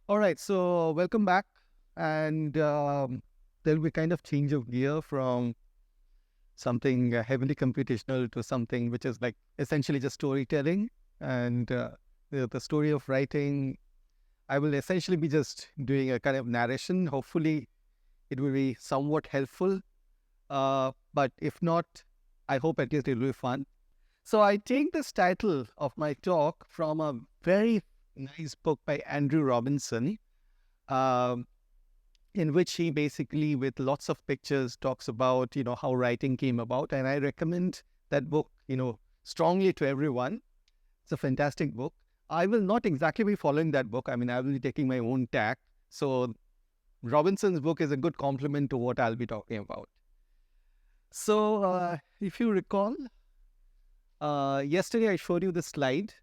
All right, so welcome back. And there'll be kind of change of gear from something heavily computational to something which is like essentially just storytelling. And the story of writing, I will essentially be just doing a kind of narration. Hopefully, it will be somewhat helpful. But if not, I hope at least it will be fun. So I take this title of my talk from a very nice book by Andrew Robinson. Um, in which he basically, with lots of pictures, talks about, how writing came about. And I recommend that book, strongly to everyone. It's a fantastic book. I will not exactly be following that book. I mean, I will be taking my own tack. So Robinson's book is a good complement to what I'll be talking about. So if you recall, yesterday I showed you the slide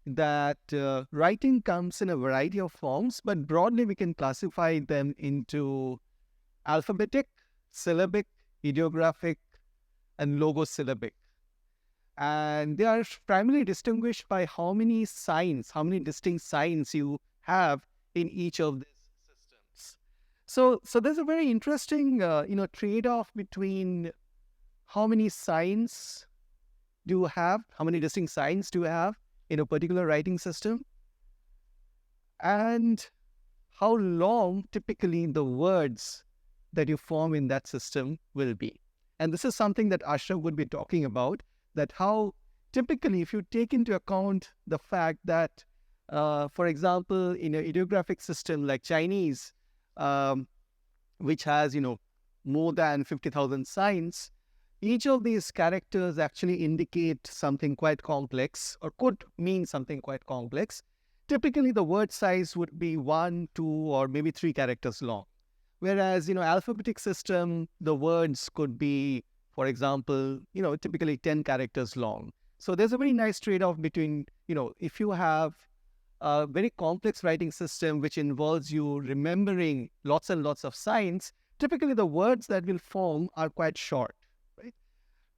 that writing comes in a variety of forms, but broadly we can classify them into alphabetic, syllabic, ideographic, and logosyllabic. And they are primarily distinguished by how many signs, how many distinct signs you have in each of these systems. So there's a very interesting, trade-off between how many signs do you have, how many distinct signs do you have in a particular writing system, and how long typically the words that you form in that system will be. And this is something that Ashraf would be talking about, that how typically, if you take into account the fact that, for example, in an ideographic system like Chinese, which has, more than 50,000 signs, each of these characters actually indicate something quite complex or could mean something quite complex. Typically, the word size would be 1, 2, or maybe 3 characters long. Whereas, alphabetic system, the words could be, for example, typically 10 characters long. So there's a very nice trade-off between, if you have a very complex writing system which involves you remembering lots and lots of signs, typically the words that will form are quite short.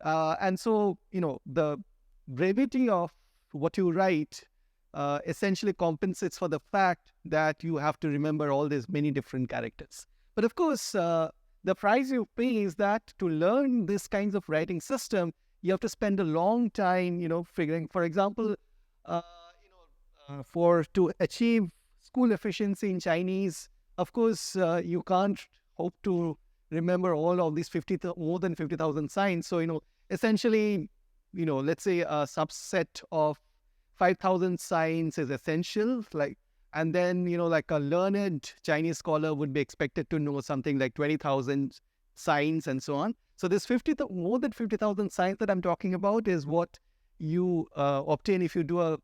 And so, the brevity of what you write essentially compensates for the fact that you have to remember all these many different characters. But of course, the price you pay is that to learn this kinds of writing system, you have to spend a long time, figuring, for example, to achieve school efficiency in Chinese, of course, you can't hope to remember all of these more than 50,000 signs. So, essentially, let's say a subset of 5,000 signs is essential. And then, like a learned Chinese scholar would be expected to know something like 20,000 signs and so on. So this more than 50,000 signs that I'm talking about is what you obtain if you do a,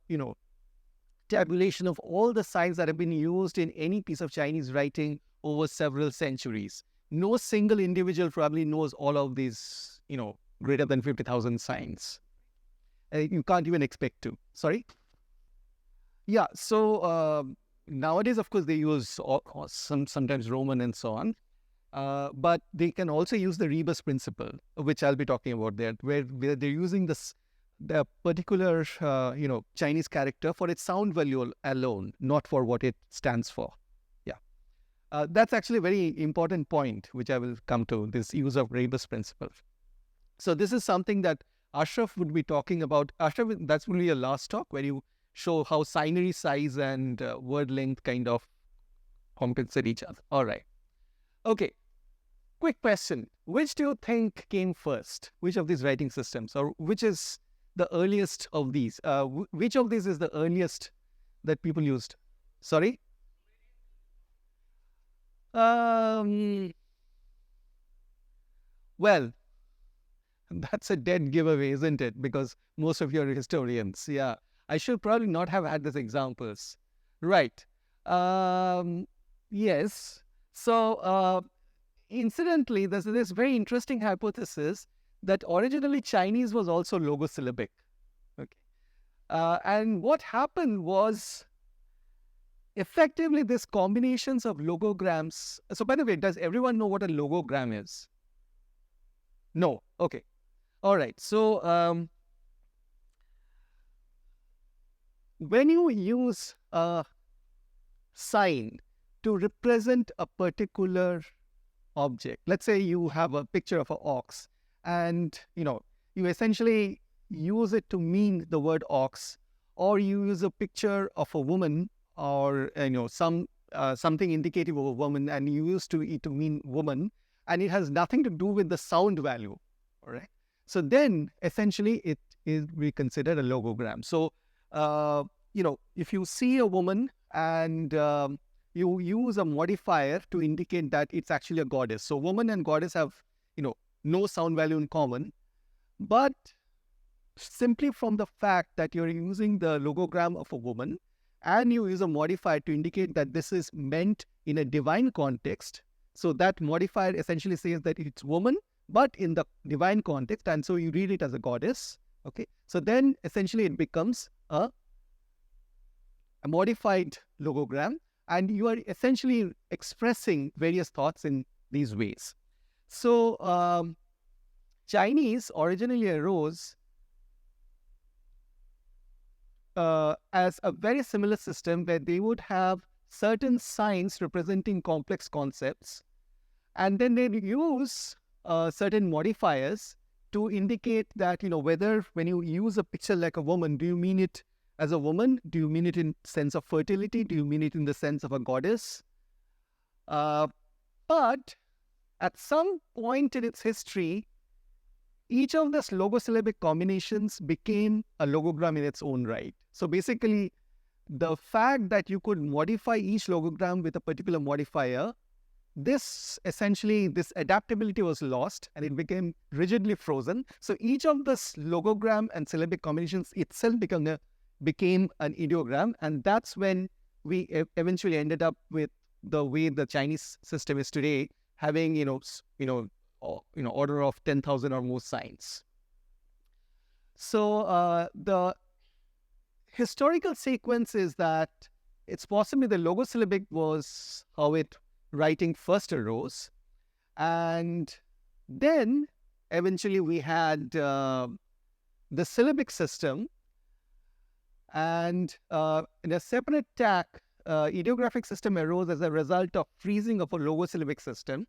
tabulation of all the signs that have been used in any piece of Chinese writing over several centuries. No single individual probably knows all of these, greater than 50,000 signs. You can't even expect to. Sorry? Yeah, so nowadays, of course, they use sometimes Roman and so on. But they can also use the rebus principle, which I'll be talking about there, where they're using the particular, Chinese character for its sound value alone, not for what it stands for. Yeah. That's actually a very important point, which I will come to, this use of rebus principle. So this is something that Ashraf would be talking about. Ashraf, that's really your last talk, where you show how signary size and word length kind of compensate each other. All right. Okay. Quick question. Which do you think came first? Which of these writing systems? Or which is the earliest of these? Which of these is the earliest that people used? Sorry? Well, that's a dead giveaway, isn't it? Because most of you are historians. Yeah. I should probably not have had these examples. Right. Yes. So, incidentally, there's this very interesting hypothesis that originally Chinese was also logosyllabic. Okay. And what happened was effectively these combinations of logograms. So, by the way, does everyone know what a logogram is? No. Okay. All right. So, when you use a sign, to represent a particular object. Let's say you have a picture of an ox, and you essentially use it to mean the word ox, or you use a picture of a woman, or something indicative of a woman, and you use it to mean woman, and it has nothing to do with the sound value. All right. So then essentially it is considered a logogram. So if you see a woman and you use a modifier to indicate that it's actually a goddess. So woman and goddess have no sound value in common, but simply from the fact that you're using the logogram of a woman and you use a modifier to indicate that this is meant in a divine context. So that modifier essentially says that it's woman, but in the divine context, and so you read it as a goddess. Okay, so then essentially it becomes a modified logogram, and you are essentially expressing various thoughts in these ways. So Chinese originally arose as a very similar system where they would have certain signs representing complex concepts, and then they use certain modifiers to indicate that, whether when you use a picture like a woman, do you mean it as a woman? Do you mean it in sense of fertility? Do you mean it in the sense of a goddess? But at some point in its history, each of these logosyllabic combinations became a logogram in its own right. So basically, the fact that you could modify each logogram with a particular modifier, this adaptability was lost and it became rigidly frozen. So each of the logogram and syllabic combinations itself became an ideogram, and that's when we eventually ended up with the way the Chinese system is today, having order of 10,000 or more signs. So the historical sequence is that it's possibly the logosyllabic was how writing first arose, and then eventually we had the syllabic system, and in a separate tack, ideographic system arose as a result of freezing of a logosyllabic system.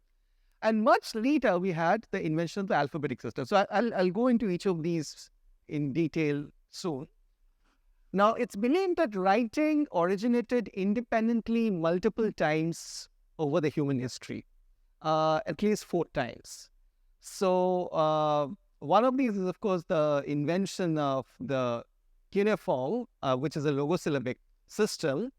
And much later, we had the invention of the alphabetic system. So I'll go into each of these in detail soon. Now, it's believed that writing originated independently multiple times over the human history, at least 4 times. So one of these is, of course, the invention of the cuneiform, which is a logosyllabic system.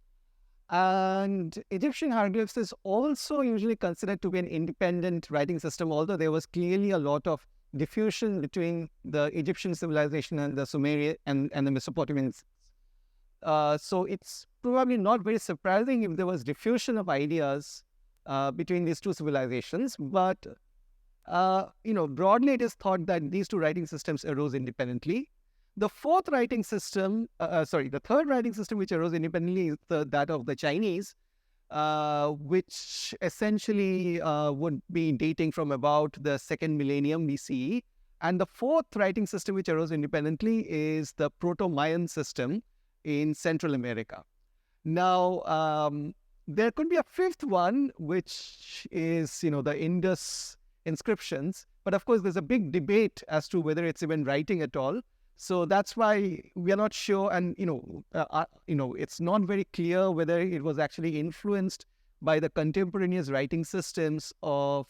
And Egyptian hieroglyphs is also usually considered to be an independent writing system, although there was clearly a lot of diffusion between the Egyptian civilization and the Sumerian and the Mesopotamians. So it's probably not very surprising if there was diffusion of ideas between these two civilizations, but broadly it is thought that these two writing systems arose independently. The third writing system which arose independently is that of the Chinese, which essentially would be dating from about the 2nd millennium BCE. And the fourth writing system which arose independently is the Proto-Mayan system in Central America. Now, there could be a fifth one, which is, the Indus inscriptions. But of course, there's a big debate as to whether it's even writing at all. So that's why we are not sure, and it's not very clear whether it was actually influenced by the contemporaneous writing systems of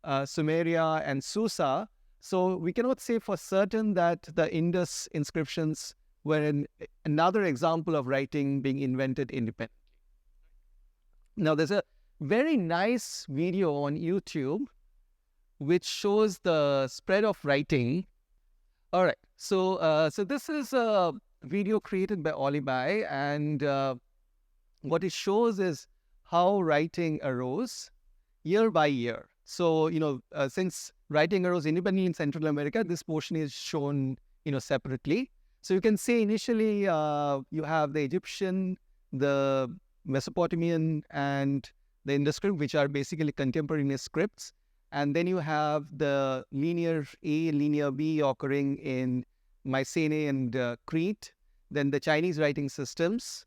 Sumeria and Susa. So we cannot say for certain that the Indus inscriptions were another example of writing being invented independently. Now, there's a very nice video on YouTube which shows the spread of writing. All right. So this is a video created by Olibai, and what it shows is how writing arose year by year. So, since writing arose independently in Central America, this portion is shown, separately. So you can see initially you have the Egyptian, the Mesopotamian, and the Indus script, which are basically contemporaneous scripts. And then you have the linear A, linear B occurring in Mycenae and Crete, then the Chinese writing systems.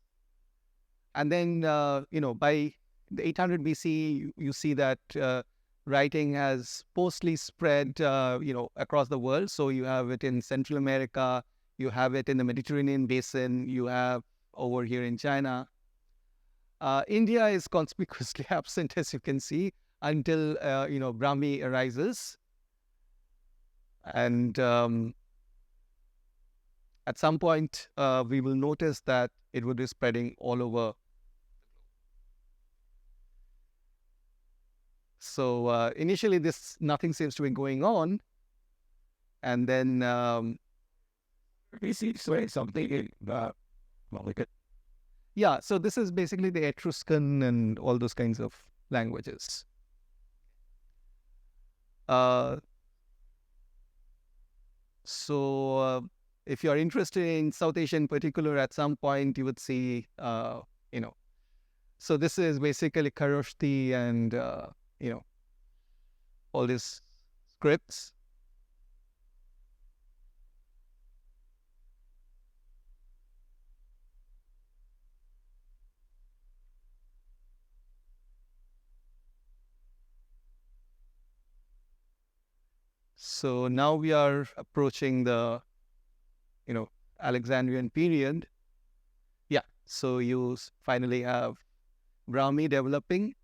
And then, by the 800 BC, you see that writing has mostly spread, across the world. So you have it in Central America, you have it in the Mediterranean basin, you have over here in China. India is conspicuously absent, as you can see, until, Brahmi arises. And at some point, we will notice that it would be spreading all over. So initially, nothing seems to be going on. And then we see something yeah, so this is basically the Etruscan and all those kinds of languages. So if you're interested in South Asia in particular, at some point you would see, so this is basically Kharosthi and, all these scripts. So now we are approaching the, Alexandrian period. Yeah, so you finally have Brahmi developing.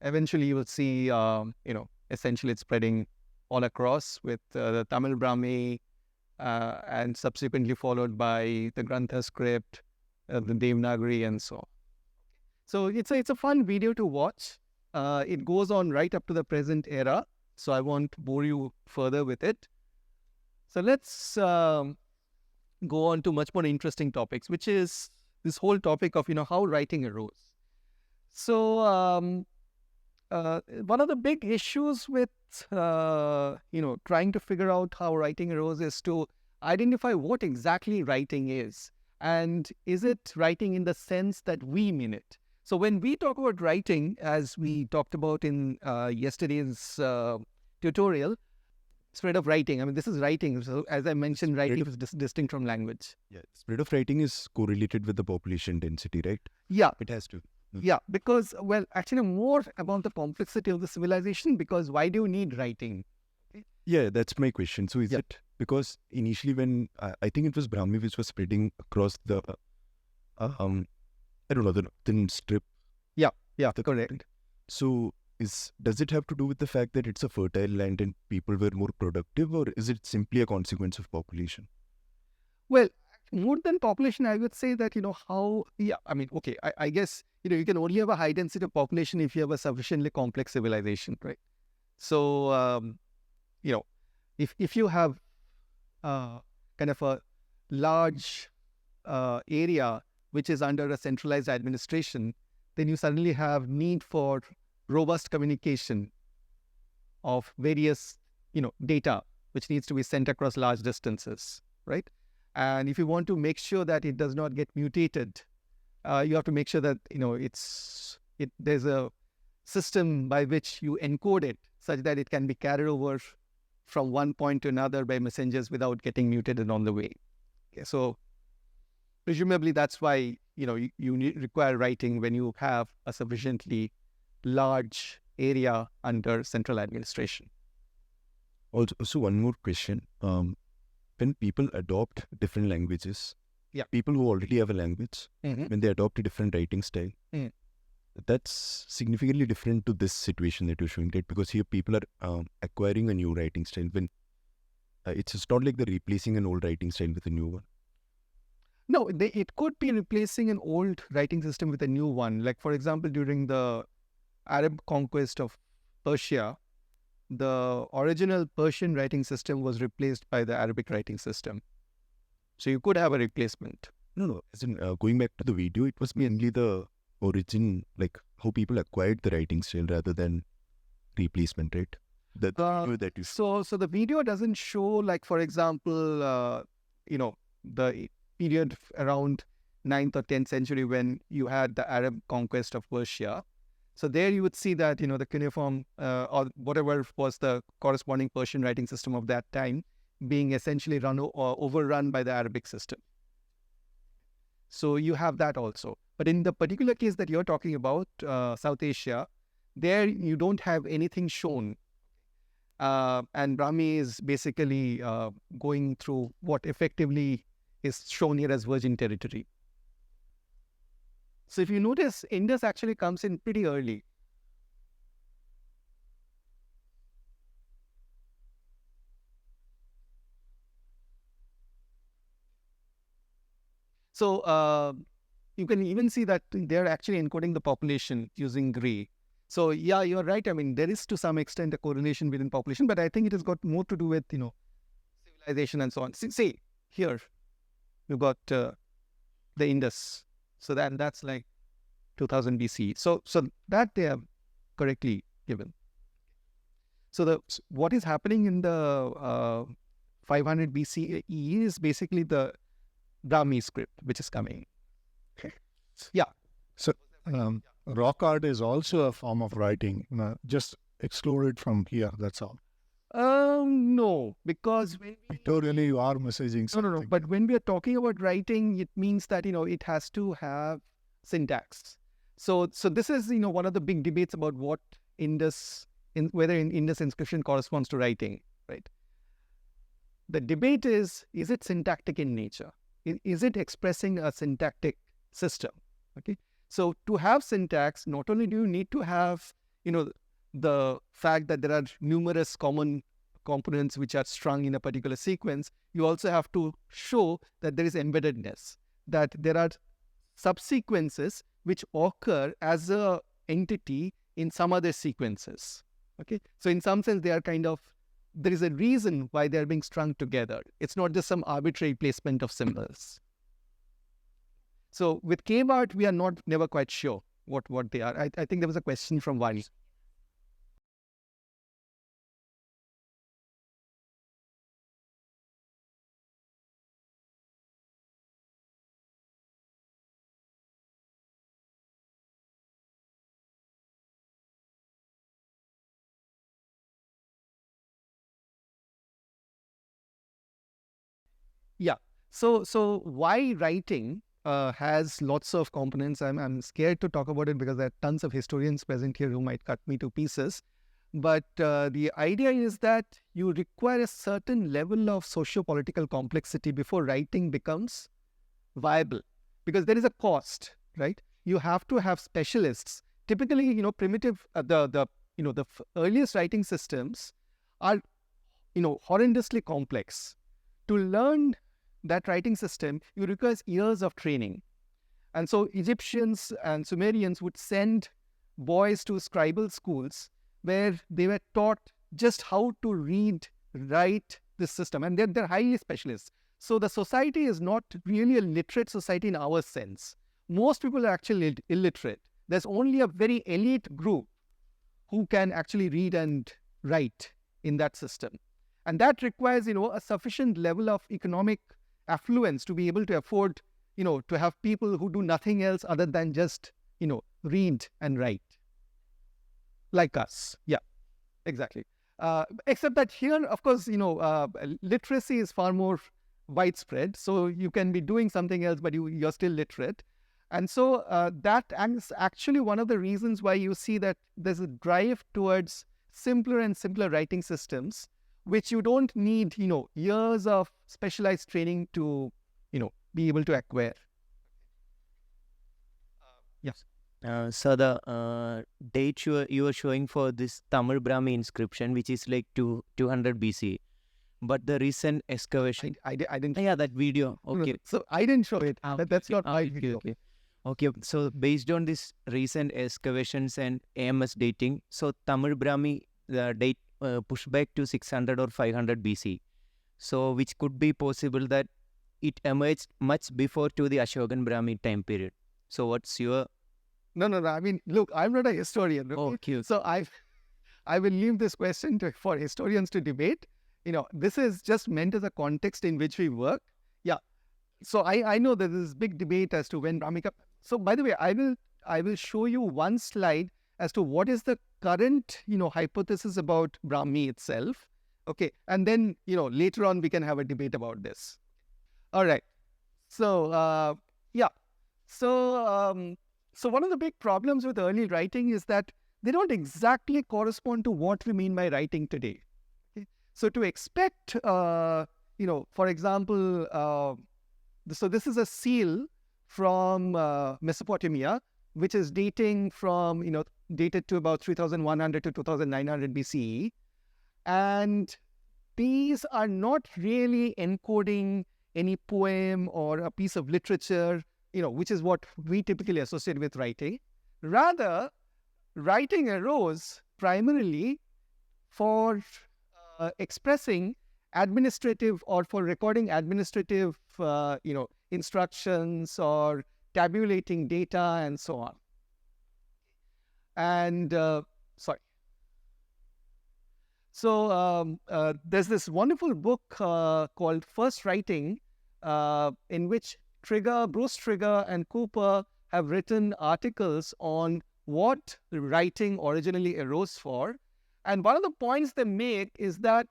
Eventually you will see, essentially it's spreading all across with the Tamil Brahmi and subsequently followed by the Grantha script, the Devanagari and so on. So it's a fun video to watch. It goes on right up to the present era, so I won't bore you further with it. So let's go on to much more interesting topics, which is this whole topic of, how writing arose. So one of the big issues with, trying to figure out how writing arose is to identify what exactly writing is. And is it writing in the sense that we mean it? So when we talk about writing, as we talked about in yesterday's tutorial, spread of writing. I mean, this is writing. So as I mentioned, writing is distinct from language. Yeah, spread of writing is correlated with the population density, right? Yeah. It has to. Yeah, because, well, actually more about the complexity of the civilization, because why do you need writing? Yeah, that's my question. So is it because initially when, I think it was Brahmi which was spreading across the, I don't know, the thin strip. Yeah, correct. So does it have to do with the fact that it's a fertile land and people were more productive, or is it simply a consequence of population? Well, more than population, I would say that, I guess, you can only have a high density of population if you have a sufficiently complex civilization, right? So, if you have kind of a large area which is under a centralized administration, then you suddenly have need for robust communication of various, data which needs to be sent across large distances, right? And if you want to make sure that it does not get mutated, you have to make sure that, there's a system by which you encode it such that it can be carried over from one point to another by messengers without getting mutated on the way. Okay, so presumably that's why, you require writing when you have a sufficiently large area under central administration. Also, one more question. When people adopt different languages, people who already have a language, when they adopt a different writing style, that's significantly different to this situation that you're showing, right? Because here people are acquiring a new writing style. When it's not like they're replacing an old writing style with a new one. No, it could be replacing an old writing system with a new one. Like, for example, during the Arab conquest of Persia, the original Persian writing system was replaced by the Arabic writing system. So you could have a replacement. No. As in, going back to the video, it was mainly the origin, like how people acquired the writing style rather than replacement, right? So the video doesn't show, like, for example, the period around 9th or 10th century when you had the Arab conquest of Persia. So there you would see that, the cuneiform or whatever was the corresponding Persian writing system of that time being essentially overrun by the Arabic system. So you have that also. But in the particular case that you're talking about, South Asia, there you don't have anything shown. And Brahmi is basically going through what effectively is shown here as virgin territory. So if you notice, Indus actually comes in pretty early. So you can even see that they're actually encoding the population using gray. So yeah, you're right. I mean, there is to some extent a correlation within population, but I think it has got more to do with, civilization and so on. See here, you've got the Indus. So that's like 2000 BC. So that they have correctly given. So what is happening in the 500 BCE is basically the Brahmi script, which is coming. Yeah. So rock art is also a form of writing. Just exclude it from here. That's all. No, because Pictorially, you are messaging something. No. But when we are talking about writing, it means that it has to have syntax. So this is one of the big debates about what whether Indus inscription corresponds to writing, right? The debate is it syntactic in nature? Is it expressing a syntactic system? Okay. So to have syntax, not only do you need to have the fact that there are numerous common components which are strung in a particular sequence, you also have to show that there is embeddedness, that there are subsequences which occur as a entity in some other sequences. Okay, so in some sense they are there is a reason why they are being strung together. It's not just some arbitrary placement of symbols. So with cave art, we are never quite sure what they are. I think there was a question from Vani. Yeah. So why writing has lots of components? I'm scared to talk about it because there are tons of historians present here who might cut me to pieces. But the idea is that you require a certain level of socio-political complexity before writing becomes viable, because there is a cost, right? You have to have specialists. Typically, primitive the earliest writing systems are horrendously complex. To learn that writing system, you require years of training. And so Egyptians and Sumerians would send boys to scribal schools where they were taught just how to read, write this system. And they're highly specialists. So the society is not really a literate society in our sense. Most people are actually illiterate. There's only a very elite group who can actually read and write in that system. And that requires, a sufficient level of economic affluence to be able to afford, to have people who do nothing else other than just, read and write. Like us. Yeah, exactly. Except that here, of course, literacy is far more widespread. So you can be doing something else, but you're still literate. And so that is actually one of the reasons why you see that there's a drive towards simpler and simpler writing systems, which you don't need, years of specialized training to, be able to acquire. Yes. So the date you were showing for this Tamil Brahmi inscription, which is like 200 BC, but the recent excavation. I didn't. Yeah, that video. Okay. So I didn't show it. That's not my okay, video. Okay. So based on this recent excavations and AMS dating, so Tamil Brahmi the date pushed back to 600 or 500 BC. So which could be possible that it emerged much before to the Ashokan Brahmi time period. So what's your... No. I mean, look, I'm not a historian. Okay. So I will leave this question for historians to debate. This is just meant as a context in which we work. Yeah. So I know that there is big debate as to when Brahmika. So by the way, I will show you one slide as to what is the current hypothesis about Brahmi itself. Okay, and then later on we can have a debate about this. All right. So yeah. So one of the big problems with early writing is that they don't exactly correspond to what we mean by writing today. Okay? So to expect, for example, so this is a seal from Mesopotamia, which is dating to about 3100 to 2900 BCE. And these are not really encoding any poem or a piece of literature, which is what we typically associate with writing. Rather, writing arose primarily for expressing administrative or for recording administrative, instructions or tabulating data and so on. And So there's this wonderful book called First Writing, in which Bruce Trigger and Cooper have written articles on what writing originally arose for. And one of the points they make is that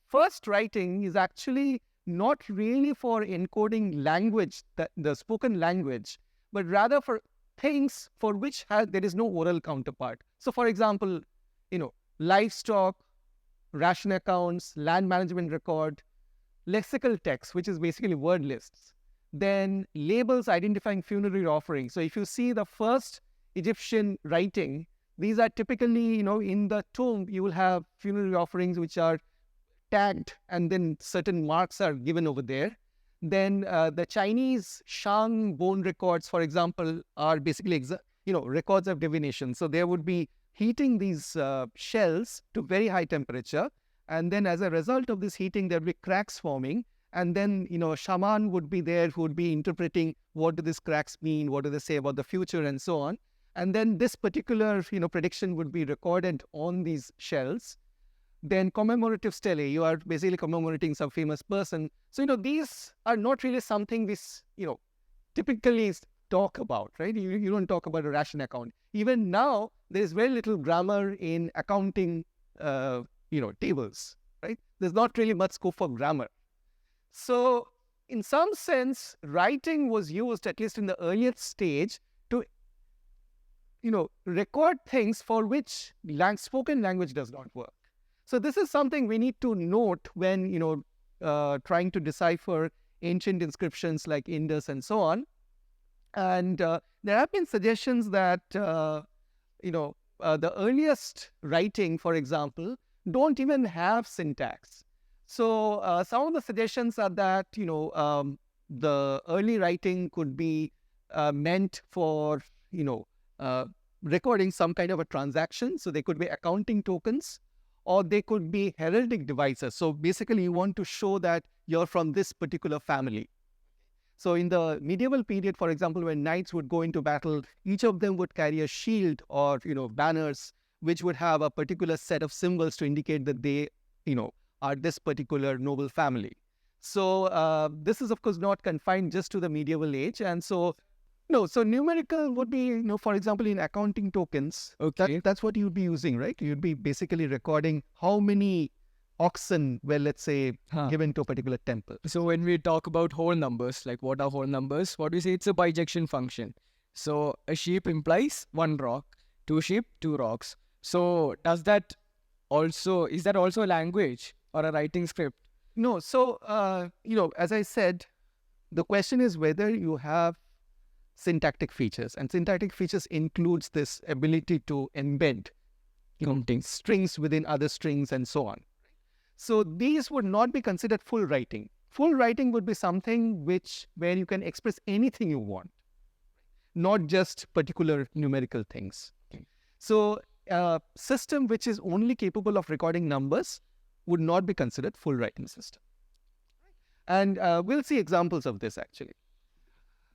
first writing is actually not really for encoding language, the spoken language, but rather for things for which there is no oral counterpart. So, for example, livestock, ration accounts, land management record, lexical text, which is basically word lists, then labels identifying funerary offerings. So if you see the first Egyptian writing, these are typically, in the tomb, you will have funerary offerings which are tagged and then certain marks are given over there. Then the Chinese Shang bone records, for example, are basically, records of divination. So there would be heating these shells to very high temperature. And then as a result of this heating, there will be cracks forming. And then, a shaman would be there who would be interpreting what do these cracks mean, what do they say about the future and so on. And then this particular, prediction would be recorded on these shells. Then commemorative stele, you are basically commemorating some famous person. So, these are not really something we, typically talk about, right? You don't talk about a ration account. Even now, there is very little grammar in accounting, tables, right? There's not really much scope for grammar. So, in some sense, writing was used, at least in the earliest stage, to, record things for which spoken language does not work. So, this is something we need to note when, trying to decipher ancient inscriptions like Indus and so on. And there have been suggestions that, the earliest writing, for example, don't even have syntax. So some of the suggestions are that, the early writing could be meant for, recording some kind of a transaction. So they could be accounting tokens, or they could be heraldic devices. So basically, you want to show that you're from this particular family. So in the medieval period, for example, when knights would go into battle, each of them would carry a shield or, banners, which would have a particular set of symbols to indicate that they, are this particular noble family. So this is, of course, not confined just to the medieval age. And so, so numerical would be, for example, in accounting tokens, Okay. that's what you'd be using, right? You'd be basically recording how many oxen were, let's say, given to a particular temple. So when we talk about whole numbers, like what are whole numbers? What we say, it's a bijection function. So a sheep implies one rock, two sheep, two rocks. So is that also a language or a writing script? No, so, as I said, the question is whether you have syntactic features. And syntactic features includes this ability to embed strings within other strings and so on. So these would not be considered full writing. Full writing would be something where you can express anything you want, not just particular numerical things. So a system which is only capable of recording numbers would not be considered full writing system. And we'll see examples of this actually.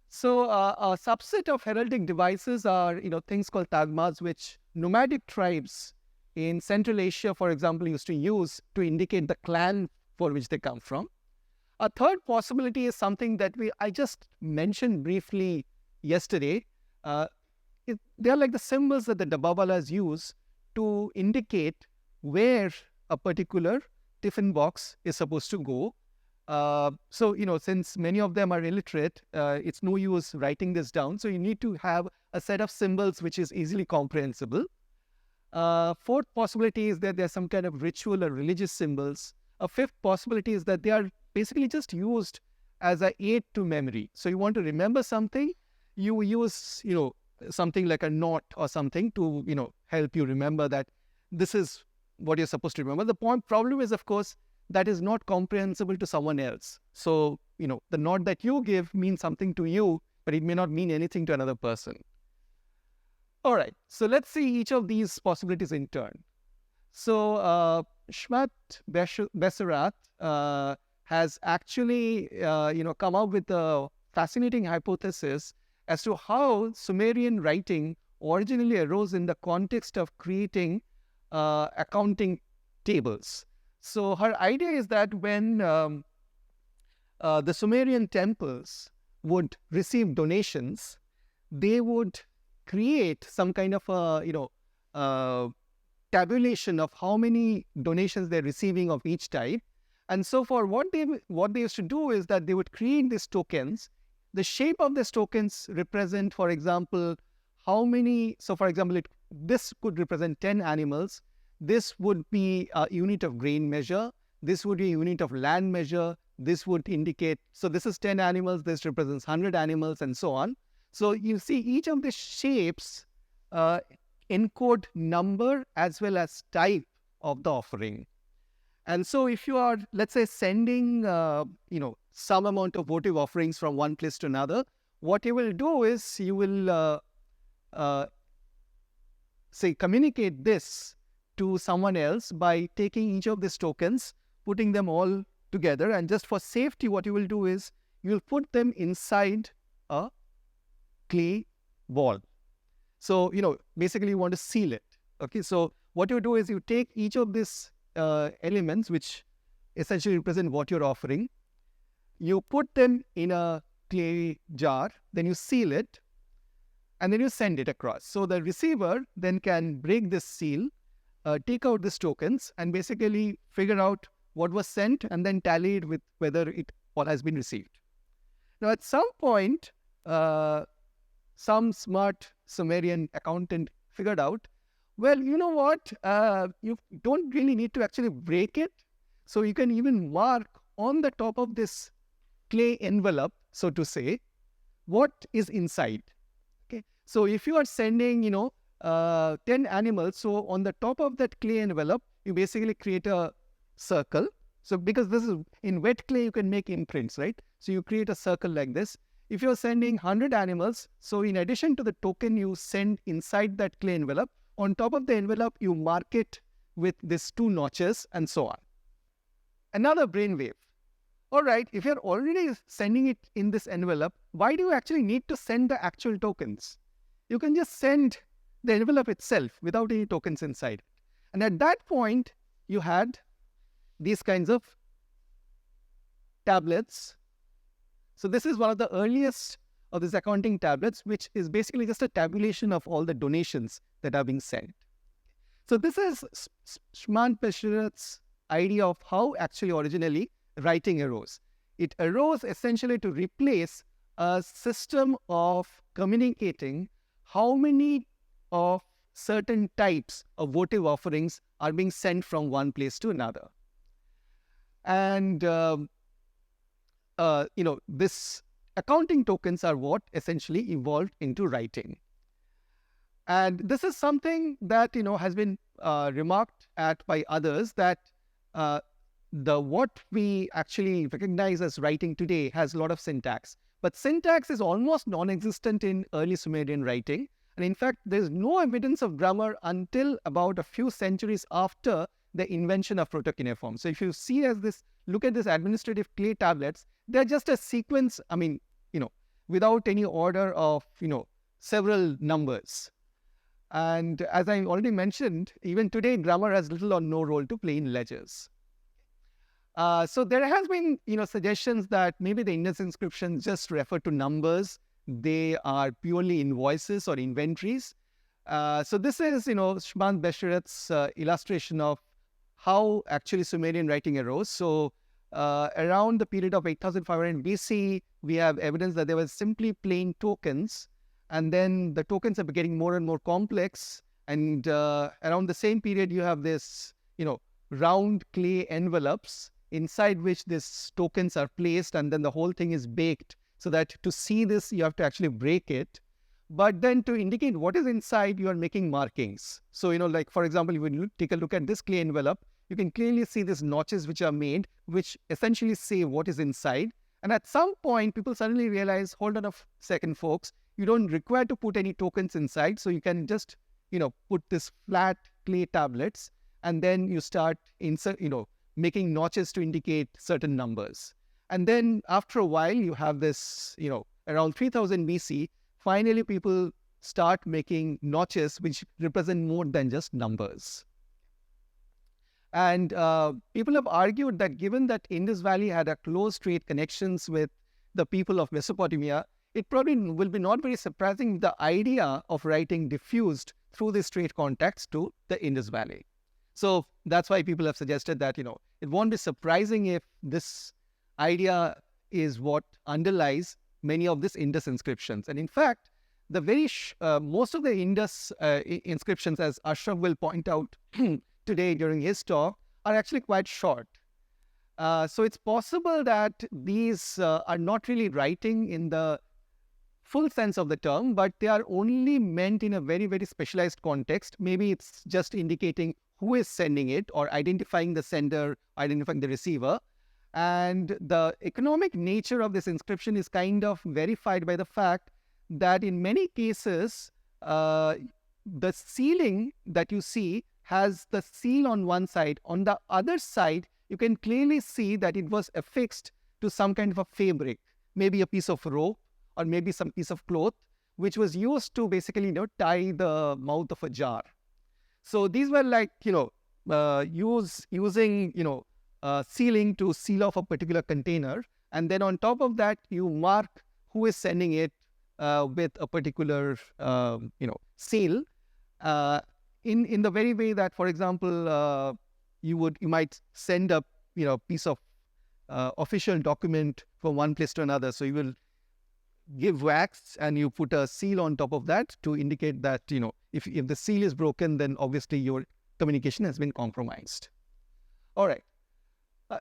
So a subset of heraldic devices are, things called tagmas, which nomadic tribes in Central Asia, for example, used to use to indicate the clan for which they come from. A third possibility is something that I just mentioned briefly yesterday. They are like the symbols that the Dabbawalas use to indicate where a particular tiffin box is supposed to go. So, since many of them are illiterate, it's no use writing this down. So you need to have a set of symbols which is easily comprehensible. Fourth possibility is that there's some kind of ritual or religious symbols. A fifth possibility is that they are basically just used as an aid to memory. So you want to remember something, you use, something like a knot or something to, help you remember that this is what you're supposed to remember. The problem is, of course, that is not comprehensible to someone else. So, the knot that you give means something to you, but it may not mean anything to another person. All right, so let's see each of these possibilities in turn. So, Schmidt-Besserat has actually, come up with a fascinating hypothesis as to how Sumerian writing originally arose in the context of creating accounting tables. So her idea is that when the Sumerian temples would receive donations, they would create some kind of a, tabulation of how many donations they're receiving of each type. And so for what they used to do is that they would create these tokens. The shape of these tokens represent, for example, how many. So for example, this could represent 10 animals. This would be a unit of grain measure. This would be a unit of land measure. This would indicate, so this is 10 animals, this represents 100 animals, and so on. So you see each of the shapes encode number as well as type of the offering. And so if you are, let's say, sending, some amount of votive offerings from one place to another, what you will do is you will, communicate this to someone else by taking each of these tokens, putting them all together, and just for safety, what you will do is you will put them inside a clay ball. So, basically you want to seal it. Okay, so what you do is you take each of these elements, which essentially represent what you're offering, you put them in a clay jar, then you seal it, and then you send it across. So the receiver then can break this seal, take out these tokens, and basically figure out what was sent and then tally it with whether it all has been received. Now, at some point, some smart Sumerian accountant figured out, well, you know what? You don't really need to actually break it. So you can even mark on the top of this clay envelope, so to say, what is inside. Okay. So if you are sending, 10 animals, so on the top of that clay envelope, you basically create a circle. So because this is in wet clay, you can make imprints, right? So you create a circle like this. If you're sending 100 animals, so in addition to the token you send inside that clay envelope, on top of the envelope, you mark it with these 2 notches and so on. Another brainwave. All right, if you're already sending it in this envelope, why do you actually need to send the actual tokens? You can just send the envelope itself without any tokens inside. And at that point, you had these kinds of tablets. So this is one of the earliest of these accounting tablets, which is basically just a tabulation of all the donations that are being sent. So this is Schmidt-Besserat's idea of how actually originally writing arose. It arose essentially to replace a system of communicating how many of certain types of votive offerings are being sent from one place to another. And, this accounting tokens are what essentially evolved into writing. And this is something that, has been remarked at by others, that what we actually recognize as writing today has a lot of syntax. But syntax is almost non-existent in early Sumerian writing. And in fact, there's no evidence of grammar until about a few centuries after the invention of proto-cuneiform. So if you look at this administrative clay tablets, they're just a sequence, without any order of, several numbers. And as I already mentioned, even today, grammar has little or no role to play in ledgers. So there has been, suggestions that maybe the Indus inscriptions just refer to numbers. They are purely invoices or inventories. So this is, Schmidt-Besserat's illustration of how actually Sumerian writing arose. So around the period of 8500 BC, we have evidence that there were simply plain tokens, and then the tokens are getting more and more complex. And around the same period, you have this, round clay envelopes inside which these tokens are placed, and then the whole thing is baked. So that to see this, you have to actually break it. But then to indicate what is inside, you are making markings. So, like for example, when you take a look at this clay envelope, you can clearly see these notches which are made, which essentially say what is inside. And at some point, people suddenly realize, hold on a second, folks, you don't require to put any tokens inside. So you can just, put this flat clay tablets, and then you start making notches to indicate certain numbers. And then after a while, you have this, around 3000 BC, finally people start making notches which represent more than just numbers. And people have argued that given that Indus Valley had a close trade connections with the people of Mesopotamia, it probably will be not very surprising if the idea of writing diffused through this trade contacts to the Indus Valley. So that's why people have suggested that, it won't be surprising if this idea is what underlies many of these Indus inscriptions. And in fact, the most of the Indus inscriptions, as Ashraf will point out today during his talk, are actually quite short. So it's possible that these are not really writing in the full sense of the term, but they are only meant in a very, very specialized context. Maybe it's just indicating who is sending it, or identifying the sender, identifying the receiver. And the economic nature of this inscription is kind of verified by the fact that in many cases, the sealing that you see has the seal on one side. On the other side, you can clearly see that it was affixed to some kind of a fabric, maybe a piece of rope, or maybe some piece of cloth, which was used to basically, tie the mouth of a jar. So these were like, using, sealing to seal off a particular container. And then on top of that, you mark who is sending it with a particular, seal. In the very way that, for example, you might send a, piece of official document from one place to another. So you will give wax and you put a seal on top of that to indicate that, if the seal is broken, then obviously your communication has been compromised. All right.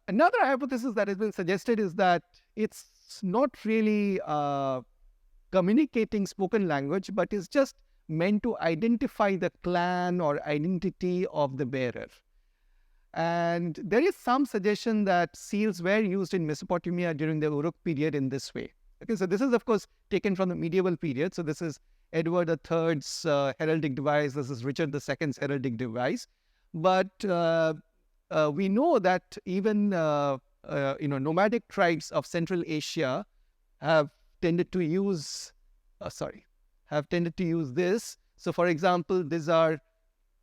Another hypothesis that has been suggested is that it's not really communicating spoken language, but is just meant to identify the clan or identity of the bearer. And there is some suggestion that seals were used in Mesopotamia during the Uruk period in this way. Okay, so this is, of course, taken from the medieval period. So this is Edward III's heraldic device. This is Richard II's heraldic device. But we know that even nomadic tribes of Central Asia have tended to use this. So, for example, these are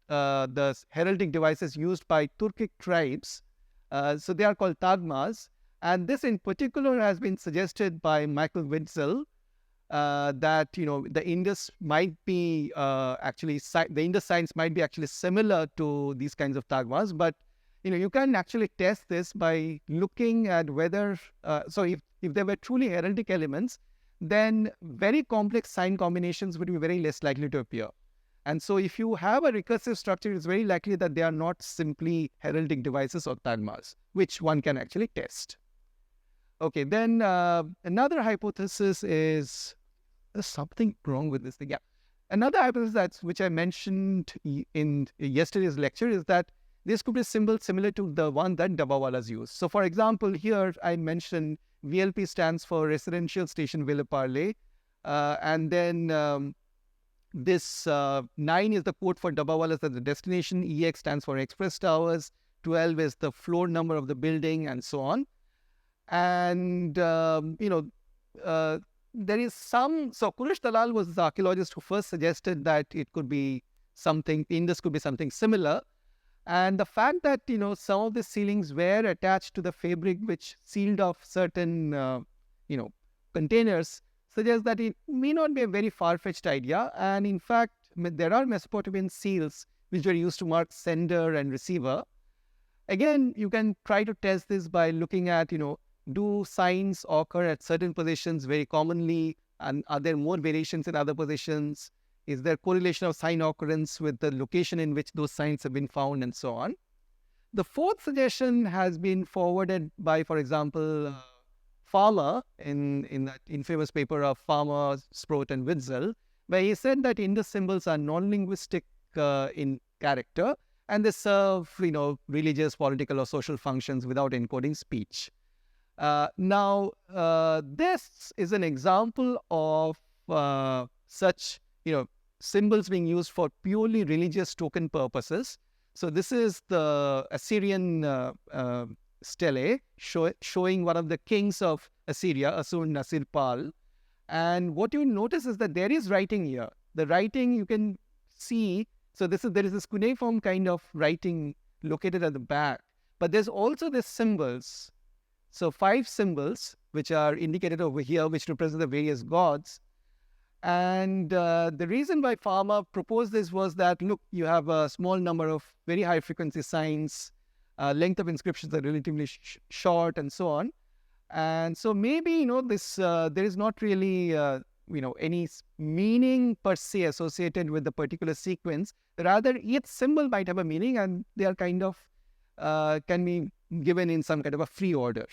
the heraldic devices used by Turkic tribes. So they are called tagmas. And this in particular has been suggested by Michael Witzel, that, the Indus might be the Indus signs might be actually similar to these kinds of tagmas. But, you can actually test this by looking at whether, so if there were truly heraldic elements, then very complex sign combinations would be very less likely to appear. And so if you have a recursive structure, it's very likely that they are not simply heraldic devices or tagmas, which one can actually test. Okay, then another hypothesis is, there's something wrong with this thing. Yeah. Another hypothesis which I mentioned in yesterday's lecture is that this could be a symbol similar to the one that Dabbawalas use. So for example, here I mentioned VLP stands for Residential Station Villeparle. And then this 9 is the code for Dabbawalas as the destination. EX stands for Express Towers. 12 is the floor number of the building, and so on. And, there is some, so Kuresh Dalal was the archaeologist who first suggested that it could be something, Indus could be something similar. And the fact that, some of the sealings were attached to the fabric which sealed off certain, containers suggests that it may not be a very far-fetched idea. And in fact, there are Mesopotamian seals which were used to mark sender and receiver. Again, you can try to test this by looking at, do signs occur at certain positions very commonly, and are there more variations in other positions? Is there correlation of sign occurrence with the location in which those signs have been found, and so on? The fourth suggestion has been forwarded by, for example, Farmer in that infamous paper of Farmer, Sproat, and Witzel, where he said that Indus symbols are non-linguistic in character, and they serve, religious, political, or social functions without encoding speech. Now, this is an example of such, symbols being used for purely religious token purposes. So this is the Assyrian stele showing one of the kings of Assyria, Assur-Nasir-Pal. And what you notice is that there is writing here. The writing you can see, so there is this cuneiform kind of writing located at the back, but there's also the symbols. So 5 symbols which are indicated over here, which represent the various gods. And the reason why Farmer proposed this was that, look, you have a small number of very high frequency signs, length of inscriptions are relatively short, and so on. And so maybe, this there is not really, any meaning per se associated with the particular sequence. Rather, each symbol might have a meaning, and they are kind of, can be given in some kind of a free order.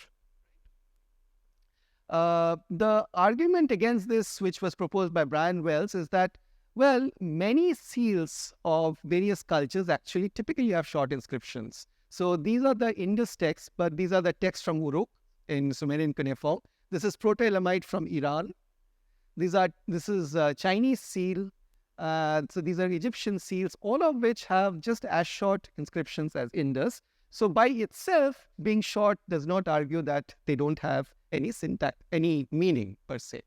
The argument against this, which was proposed by Brian Wells, is that, well, many seals of various cultures actually typically have short inscriptions. So these are the Indus texts, but these are the texts from Uruk in Sumerian cuneiform. This is Proto-Elamite from Iran. This is Chinese seal. So these are Egyptian seals, all of which have just as short inscriptions as Indus. So by itself, being short does not argue that they don't have any syntax, any meaning per se.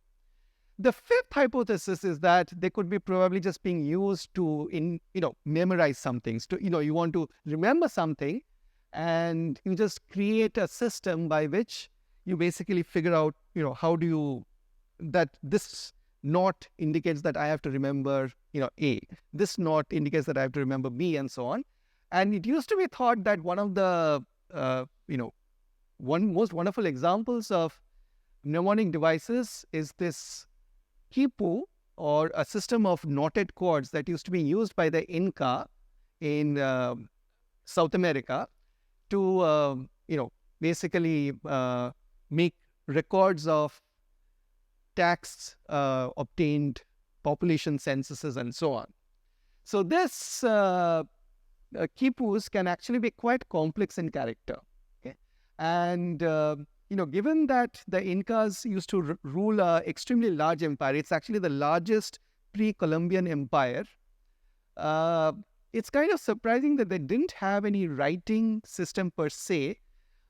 The fifth hypothesis is that they could be probably just being used to, memorize some things. You want to remember something, and you just create a system by which you basically figure out, that this knot indicates that I have to remember, A. This knot indicates that I have to remember B, and so on. And it used to be thought that one of the, one most wonderful examples of mnemonic devices is this quipu, or a system of knotted chords that used to be used by the Inca in South America to, basically make records of tax obtained, population censuses, and so on. So this quipus can actually be quite complex in character. Okay? And, given that the Incas used to rule an extremely large empire, it's actually the largest pre-Columbian empire, it's kind of surprising that they didn't have any writing system per se,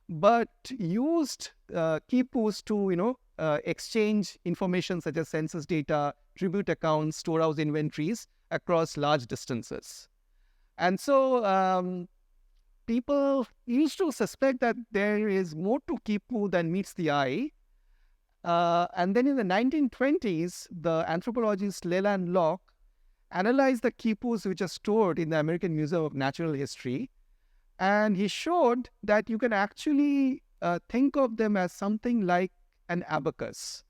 but used quipus to, exchange information such as census data, tribute accounts, storehouse inventories across large distances. And so people used to suspect that there is more to quipu than meets the eye. And then in the 1920s, the anthropologist Leland Locke analyzed the quipus which are stored in the American Museum of Natural History. And he showed that you can actually think of them as something like an abacus.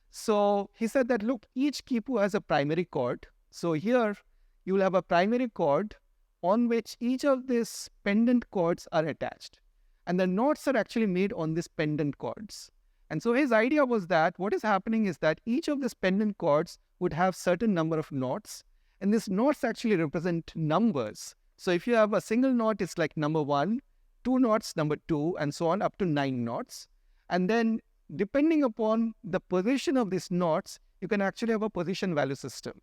So he said that, look, each quipu has a primary chord. So here you will have a primary chord on which each of these pendant chords are attached. And the knots are actually made on these pendant chords. And so his idea was that what is happening is that each of these pendant chords would have certain number of knots. And these knots actually represent numbers. So if you have a single knot, it's like number 1, 2 knots, number 2, and so on up to 9 knots. And then depending upon the position of these knots, you can actually have a position value system.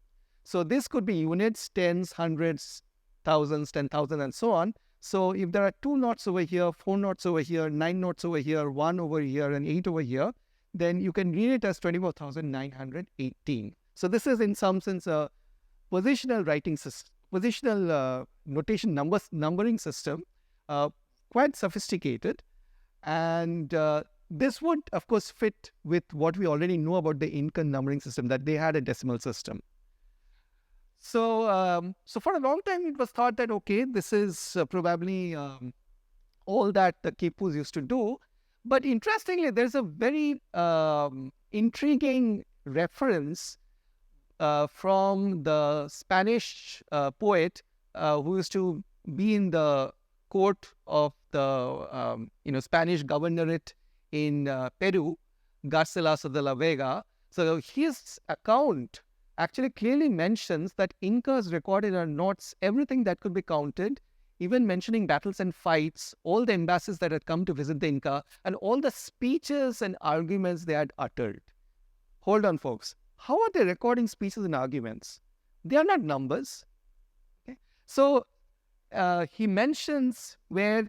So this could be units, tens, hundreds, thousands, 10,000, and so on. So if there are 2 knots over here, 4 knots over here, 9 knots over here, 1 over here, and 8 over here, then you can read it as 24,918. So this is in some sense a positional writing system, positional notation numbering system, quite sophisticated. And this would, of course, fit with what we already know about the Incan numbering system, that they had a decimal system. So, so for a long time, it was thought that, okay, this is probably all that the Kipus used to do. But interestingly, there's a very intriguing reference from the Spanish poet who used to be in the court of the Spanish governorate in Peru, Garcilaso de la Vega. So his account actually clearly mentions that Incas recorded on notes everything that could be counted, even mentioning battles and fights, all the embassies that had come to visit the Inca, and all the speeches and arguments they had uttered. Hold on, folks. How are they recording speeches and arguments? They are not numbers. Okay? So he mentions where,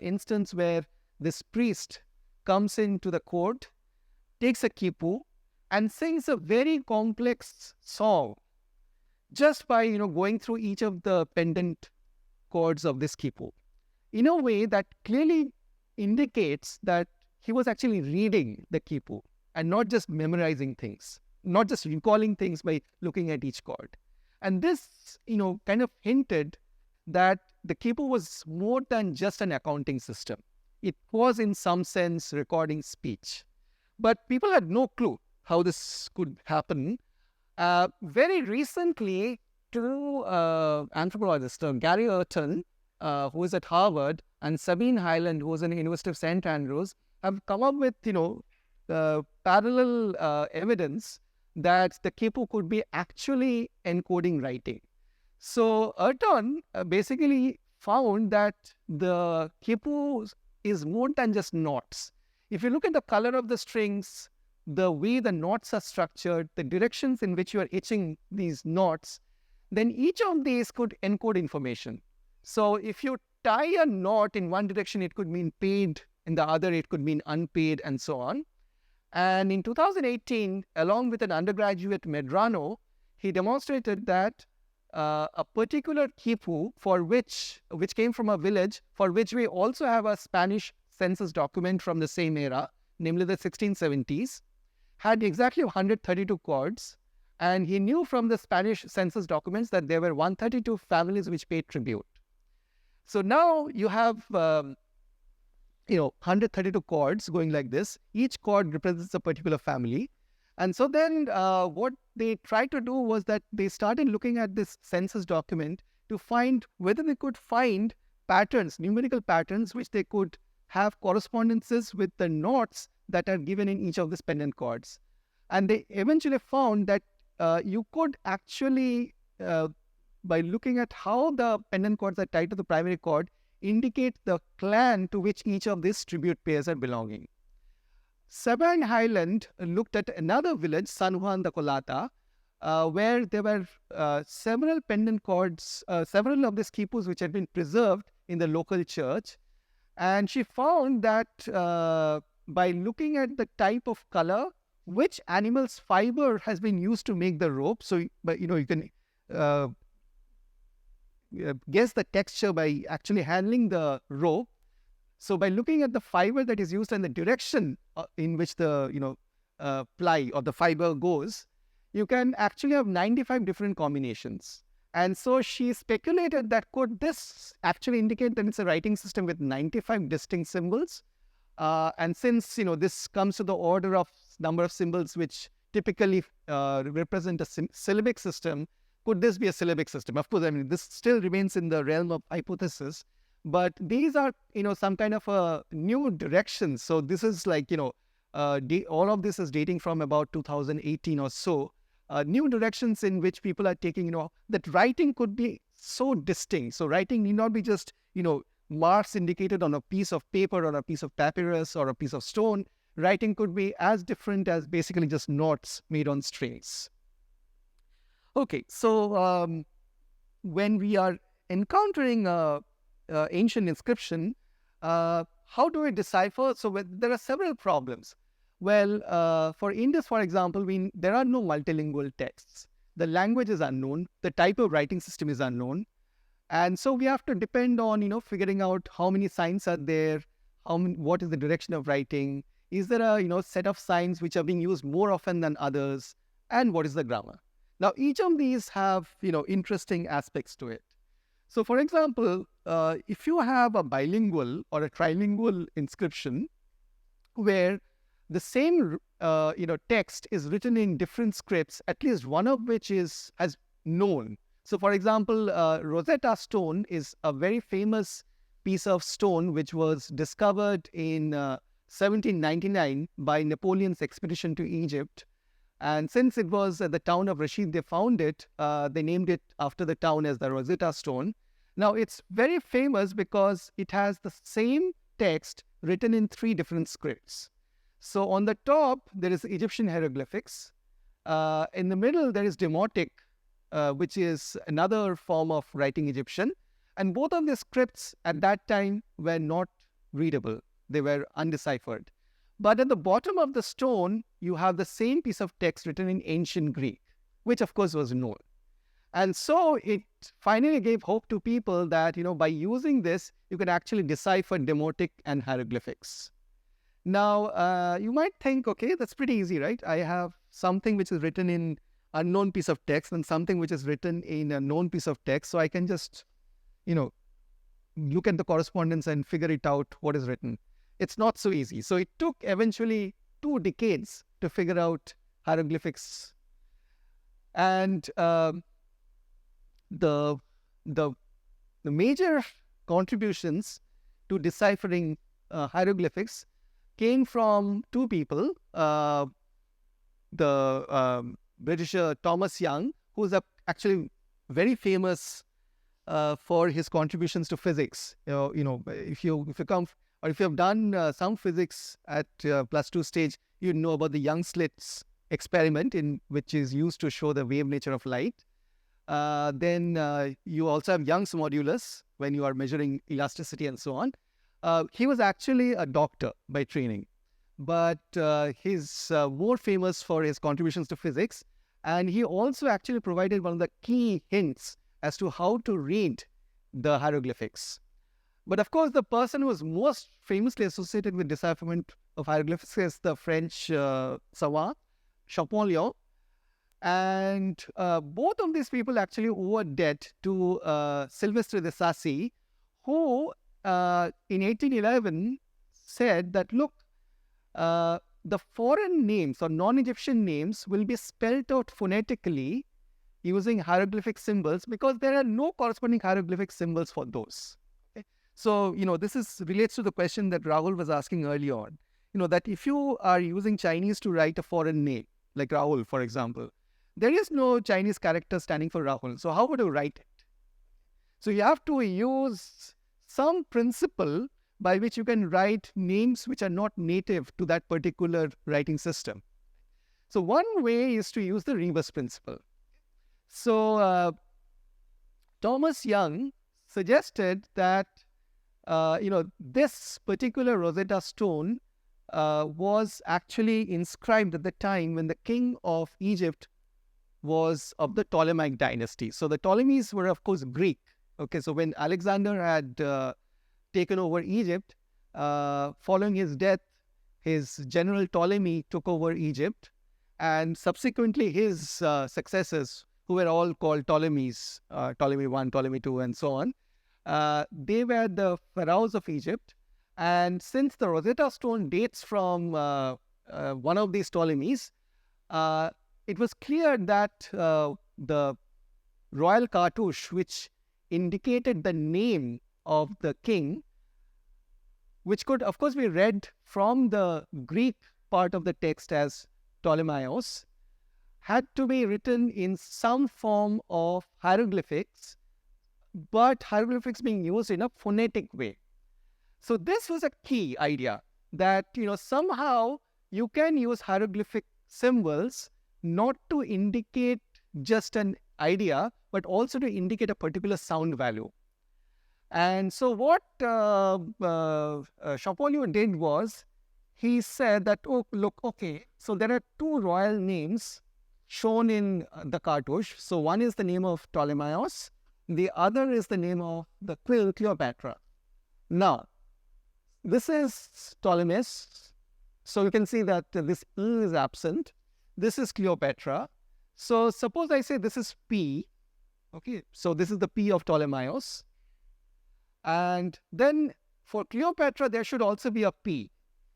instance where this priest comes into the court, takes a quipu, and sings a very complex song just by, going through each of the pendant chords of this quipu, in a way that clearly indicates that he was actually reading the quipu and not just memorizing things, not just recalling things by looking at each chord. And this, kind of hinted that the quipu was more than just an accounting system. It was in some sense recording speech. But people had no clue how this could happen. Very recently, two anthropologists, Gary Urton, who is at Harvard, and Sabine Hyland, who was in the University of St. Andrews, have come up with, parallel evidence that the quipu could be actually encoding writing. So Urton basically found that the quipu is more than just knots. If you look at the color of the strings, the way the knots are structured, the directions in which you are hitching these knots, then each of these could encode information. So if you tie a knot in one direction, it could mean paid, in the other it could mean unpaid, and so on. And in 2018, along with an undergraduate, Medrano, he demonstrated that a particular quipu which came from a village for which we also have a Spanish census document from the same era, namely the 1670s, had exactly 132 chords, and he knew from the Spanish census documents that there were 132 families which paid tribute. So now you have 132 chords going like this. Each chord represents a particular family. And so then what they tried to do was that they started looking at this census document to find whether they could find patterns, numerical patterns, which they could have correspondences with the notes that are given in each of these pendant chords. And they eventually found that you could actually, by looking at how the pendant chords are tied to the primary chord, indicate the clan to which each of these tribute pairs are belonging. Sabine Hyland looked at another village, San Juan de Colata, where there were several pendant chords, several of these quipus which had been preserved in the local church. And she found that by looking at the type of color, which animal's fiber has been used to make the rope. So, you can guess the texture by actually handling the rope. So by looking at the fiber that is used and the direction in which the ply or the fiber goes, you can actually have 95 different combinations. And so she speculated that could this actually indicate that it's a writing system with 95 distinct symbols. And since this comes to the order of number of symbols which typically represent a syllabic system, could this be a syllabic system? Of course, this still remains in the realm of hypothesis. But these are, some kind of a new direction. So this is like, all of this is dating from about 2018 or so. New directions in which people are taking, that writing could be so distinct. So writing need not be just, marks indicated on a piece of paper or a piece of papyrus or a piece of stone. Writing could be as different as basically just knots made on strings. Okay, so when we are encountering ancient inscription, how do we decipher? So there are several problems. Well, for Indus, for example, there are no multilingual texts. The language is unknown. The type of writing system is unknown. And so we have to depend on, figuring out how many signs are there, what is the direction of writing, is there a, set of signs which are being used more often than others, and what is the grammar. Now, each of these have, interesting aspects to it. So, for example, if you have a bilingual or a trilingual inscription where the same text is written in different scripts, at least one of which is as known. So, for example, Rosetta Stone is a very famous piece of stone which was discovered in 1799 by Napoleon's expedition to Egypt. And since it was at the town of Rashid they found it, they named it after the town as the Rosetta Stone. Now, it's very famous because it has the same text written in 3 different scripts. So, on the top, there is Egyptian hieroglyphics. In the middle, there is Demotic, which is another form of writing Egyptian. And both of the scripts at that time were not readable. They were undeciphered. But at the bottom of the stone, you have the same piece of text written in ancient Greek, which of course was known. And so it finally gave hope to people that, by using this, you can actually decipher demotic and hieroglyphics. Now, you might think, okay, that's pretty easy, right? I have something which is written in unknown piece of text and something which is written in a known piece of text. So I can just, look at the correspondence and figure it out what is written. It's not so easy. So it took eventually 2 decades to figure out hieroglyphics. And the major contributions to deciphering hieroglyphics came from 2 people. The Britisher Thomas Young, who's actually very famous for his contributions to physics. If you come or if you have done some physics at +2 stage, you know about the Young slits experiment, which is used to show the wave nature of light. Then you also have Young's modulus when you are measuring elasticity and so on. He was actually a doctor by training, but he's more famous for his contributions to physics. And he also actually provided one of the key hints as to how to read the hieroglyphics. But of course, the person who was most famously associated with decipherment of hieroglyphics is the French savant, Champollion. And both of these people actually owe a debt to Sylvestre de Sacy, who in 1811 said that, look, the foreign names or non-Egyptian names will be spelled out phonetically using hieroglyphic symbols because there are no corresponding hieroglyphic symbols for those. Okay? So, this relates to the question that Rahul was asking early on. That if you are using Chinese to write a foreign name, like Rahul, for example, there is no Chinese character standing for Rahul. So how would you write it? So you have to use some principle by which you can write names which are not native to that particular writing system. So one way is to use the rebus principle. So Thomas Young suggested that this particular Rosetta Stone was actually inscribed at the time when the king of Egypt was of the Ptolemaic dynasty. So the Ptolemies were, of course, Greek. Okay, so when Alexander had taken over Egypt, following his death, his general Ptolemy took over Egypt, and subsequently his successors, who were all called Ptolemies, Ptolemy I, Ptolemy II, and so on, they were the pharaohs of Egypt. And since the Rosetta Stone dates from one of these Ptolemies, it was clear that the royal cartouche, which indicated the name of the king, which could, of course, be read from the Greek part of the text as Ptolemaios, had to be written in some form of hieroglyphics, but hieroglyphics being used in a phonetic way. So this was a key idea that, somehow you can use hieroglyphic symbols not to indicate just an idea, but also to indicate a particular sound value. And so what Champollion did was, he said that, oh, look, okay, so there are 2 royal names shown in the cartouche. So one is the name of Ptolemaios, the other is the name of the Cleopatra. Now, this is Ptolemais. So you can see that this E is absent. This is Cleopatra. So suppose I say this is P, Okay, so this is the P of Ptolemaios. And then for Cleopatra, there should also be a P.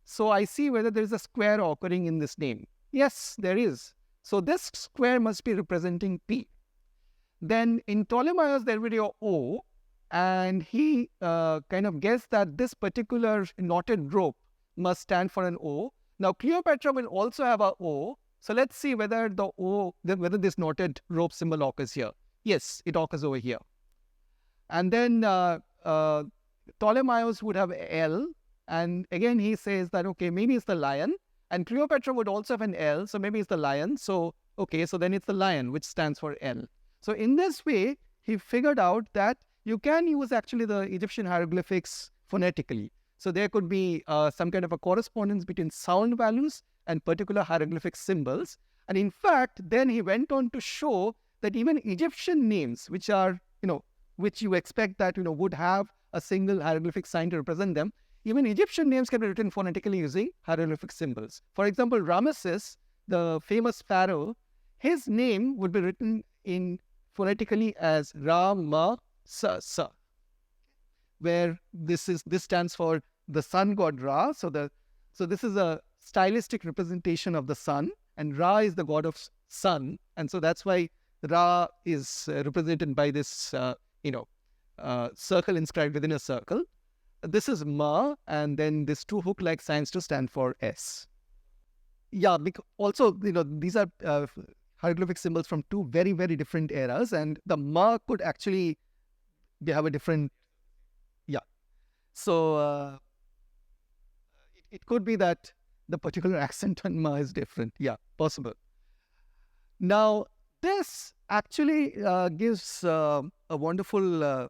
So I see whether there is a square occurring in this name. Yes, there is. So this square must be representing P. Then in Ptolemaios, there will be a O, and he kind of guessed that this particular knotted rope must stand for an O. Now Cleopatra will also have a O. So let's see whether the O, whether this knotted rope symbol occurs here. Yes, it occurs over here. And then Ptolemaios would have L, and again he says that, okay, maybe it's the lion, and Cleopatra would also have an L, so maybe it's the lion. So, okay, so then it's the lion, which stands for L. So in this way, he figured out that you can use actually the Egyptian hieroglyphics phonetically. So there could be some kind of a correspondence between sound values and particular hieroglyphic symbols. And in fact, then he went on to show that even Egyptian names, which are, which you expect that, would have a single hieroglyphic sign to represent them, even Egyptian names can be written phonetically using hieroglyphic symbols. For example, Ramesses, the famous pharaoh, his name would be written in phonetically as Ra-Ma-Sa-Sa, where this stands for the sun god Ra. So this is a stylistic representation of the sun, and Ra is the god of sun, and so that's why Ra is represented by this circle inscribed within a circle. This is Ma, and then these two hook-like signs to stand for S. Yeah, also, these are hieroglyphic symbols from two very, very different eras, and the Ma could actually have a different, So it could be that the particular accent on Ma is different. Yeah, possible. Now, this actually gives a wonderful,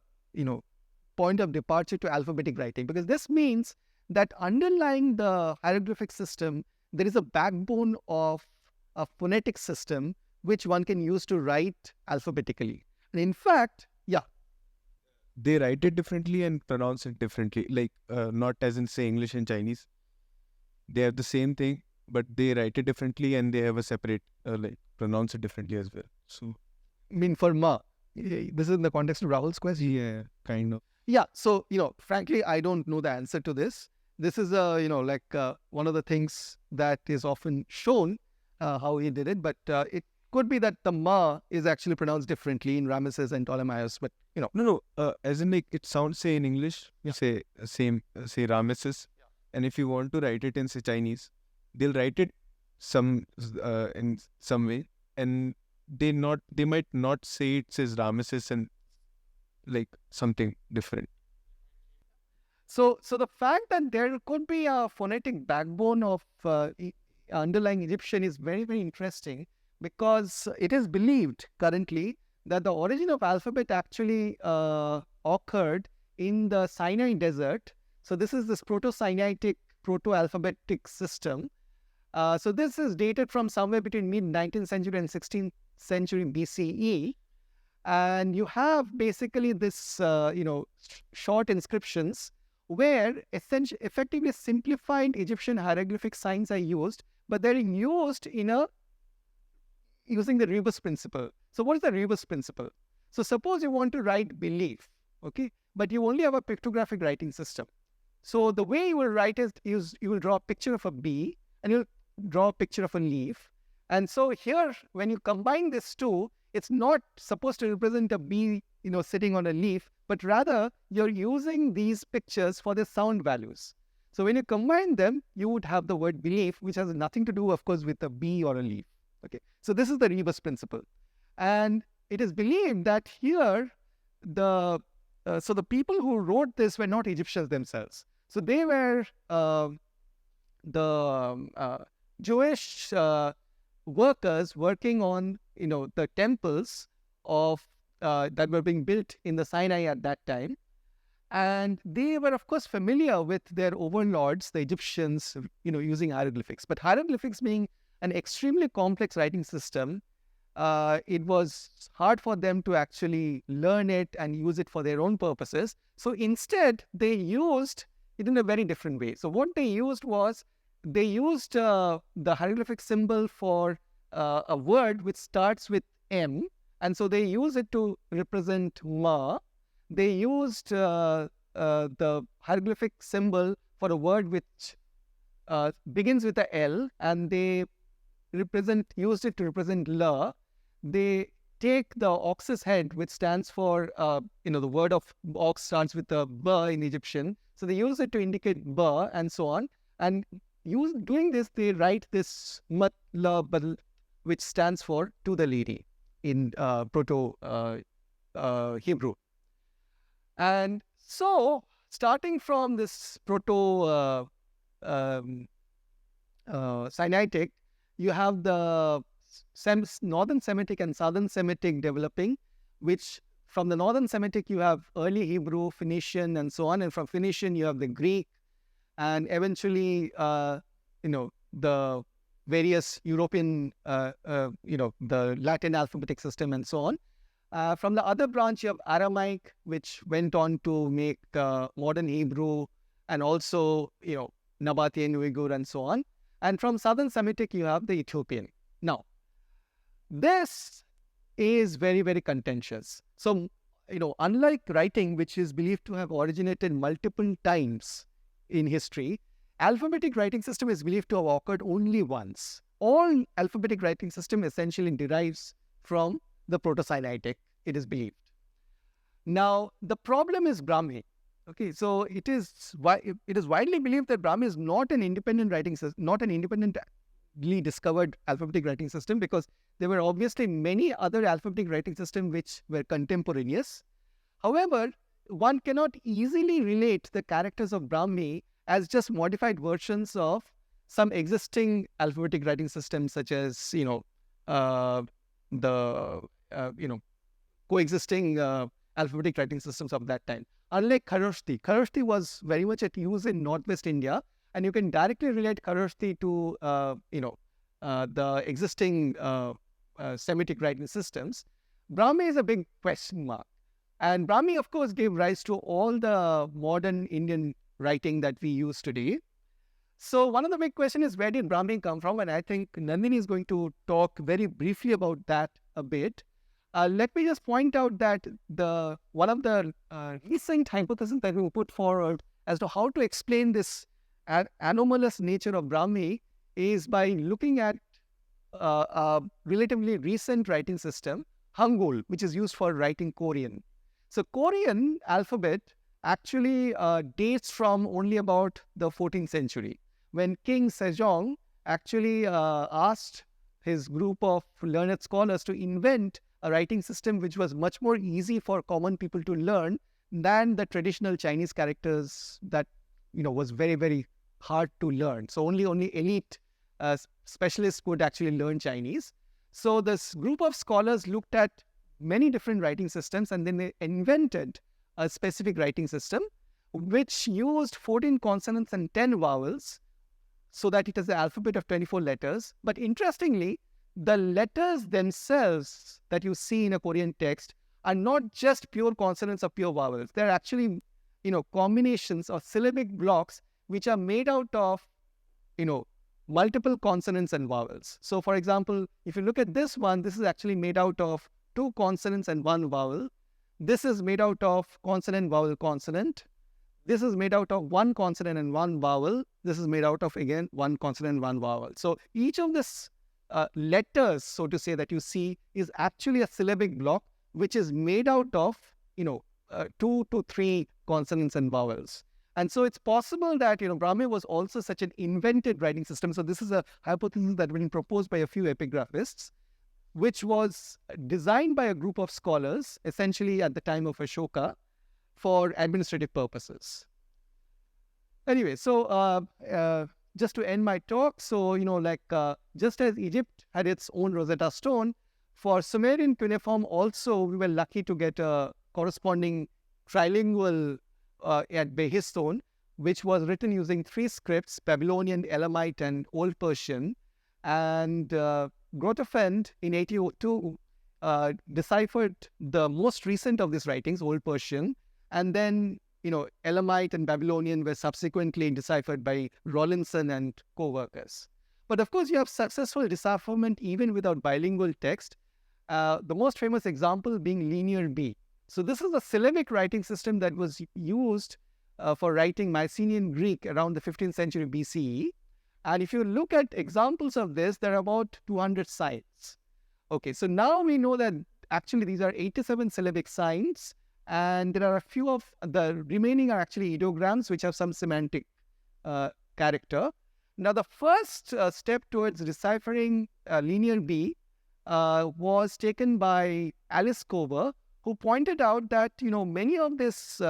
point of departure to alphabetic writing, because this means that underlying the hieroglyphic system, there is a backbone of a phonetic system which one can use to write alphabetically. And in fact, they write it differently and pronounce it differently, like not as in say English and Chinese. They have the same thing, but they write it differently and they have a separate, pronounce it differently as well. So, I mean, for Ma, this is in the context of Rahul's question. Yeah, kind of. Yeah, so, frankly, I don't know the answer to this. This is, one of the things that is often shown how he did it, but it could be that the Ma is actually pronounced differently in Ramesses and Ptolemaios, but, No, as in it sounds, say in English, say Ramesses, and if you want to write it in say Chinese, they'll write it in some way, and they might not say it says Ramesses and like something different. So the fact that there could be a phonetic backbone of underlying Egyptian is very, very interesting, because it is believed currently that the origin of alphabet actually occurred in the Sinai desert. So this is this Proto-Sinaitic, Proto-alphabetic system. So this is dated from somewhere between mid-19th century and 16th century BCE. And you have basically this, short inscriptions where effectively simplified Egyptian hieroglyphic signs are used, but they're used using the rebus principle. So what is the rebus principle? So suppose you want to write belief, okay, but you only have a pictographic writing system. So the way you will write is you will draw a picture of a bee and you'll draw a picture of a leaf. And so here, when you combine these two, it's not supposed to represent a bee, sitting on a leaf, but rather you're using these pictures for the sound values. So when you combine them, you would have the word belief, which has nothing to do, of course, with a bee or a leaf. Okay, so this is the rebus principle. And it is believed that here, the people who wrote this were not Egyptians themselves. So they were the Jewish workers working on, the temples of that were being built in the Sinai at that time. And they were, of course, familiar with their overlords, the Egyptians, using hieroglyphics. But hieroglyphics being an extremely complex writing system, it was hard for them to actually learn it and use it for their own purposes. So instead, they used it in a very different way. So what they used was, they used the hieroglyphic symbol for a word which starts with M, And so they use it to represent ma. They used the hieroglyphic symbol for a word which begins with a L, and they used it to represent la. They take the ox's head, which stands for, the word of ox starts with a ba in Egyptian. So they use it to indicate ba and so on. And doing this, they write this mat la bal, which stands for to the lady in Proto-Hebrew. And so, starting from this Proto-Sinaitic, you have the Northern Semitic and Southern Semitic developing, which from the Northern Semitic you have early Hebrew, Phoenician, and so on. And from Phoenician you have the Greek, and eventually, the various European, the Latin alphabetic system and so on. From the other branch, you have Aramaic, which went on to make modern Hebrew, and also, Nabatean, Uyghur, and so on. And from Southern Semitic, you have the Ethiopian. Now, this is very, very contentious. So, unlike writing, which is believed to have originated multiple times in history, alphabetic writing system is believed to have occurred only once. All alphabetic writing system essentially derives from the Proto-Sinaitic, it is believed. Now, the problem is Brahmi. Okay, so it is widely believed that Brahmi is not an independent writing system, not an independently discovered alphabetic writing system, because there were obviously many other alphabetic writing systems which were contemporaneous. However, one cannot easily relate the characters of Brahmi as just modified versions of some existing alphabetic writing systems, such as coexisting alphabetic writing systems of that time. Unlike Kharosthi, Kharosthi was very much at use in Northwest India, and you can directly relate Kharosthi to the existing Semitic writing systems. Brahmi is a big question mark, and Brahmi, of course, gave rise to all the modern Indian writing that we use today. So one of the big questions is, where did Brahmi come from? And I think Nandini is going to talk very briefly about that a bit. Let me just point out that one of the recent hypotheses that we put forward as to how to explain this anomalous nature of Brahmi is by looking at a relatively recent writing system, Hangul, which is used for writing Korean. So Korean alphabet actually dates from only about the 14th century, when King Sejong actually asked his group of learned scholars to invent a writing system which was much more easy for common people to learn than the traditional Chinese characters that was very, very hard to learn. So only elite specialists could actually learn Chinese. So this group of scholars looked at many different writing systems, and then they invented a specific writing system which used 14 consonants and 10 vowels, so that it has an alphabet of 24 letters. But interestingly, the letters themselves that you see in a Korean text are not just pure consonants or pure vowels. They're actually, combinations or syllabic blocks which are made out of, multiple consonants and vowels. So, for example, if you look at this one, this is actually made out of 2 consonants and 1 vowel. This is made out of consonant, vowel, consonant. This is made out of 1 consonant and 1 vowel. This is made out of, again, 1 consonant and 1 vowel. So each of this letters, so to say, that you see is actually a syllabic block which is made out of 2 to 3 consonants and vowels. And so it's possible that Brahmi was also such an invented writing system. So this is a hypothesis that has been proposed by a few epigraphists, which was designed by a group of scholars essentially at the time of Ashoka for administrative purposes. Anyway, so just to end my talk, so, just as Egypt had its own Rosetta Stone, for Sumerian cuneiform also, we were lucky to get a corresponding trilingual at Behistun, which was written using 3 scripts, Babylonian, Elamite, and Old Persian. And Grotefend in 1802 deciphered the most recent of these writings, Old Persian, and then Elamite and Babylonian were subsequently deciphered by Rawlinson and co-workers. But of course, you have successful decipherment even without bilingual text. The most famous example being linear B. So this is a syllabic writing system that was used for writing Mycenaean Greek around the 15th century BCE. And if you look at examples of this, there are about 200 signs. Okay, so now we know that actually these are 87 syllabic signs, and there are a few of the remaining are actually ideograms, which have some semantic character. Now, the first step towards deciphering linear B was taken by Alice Cover, who pointed out that many of these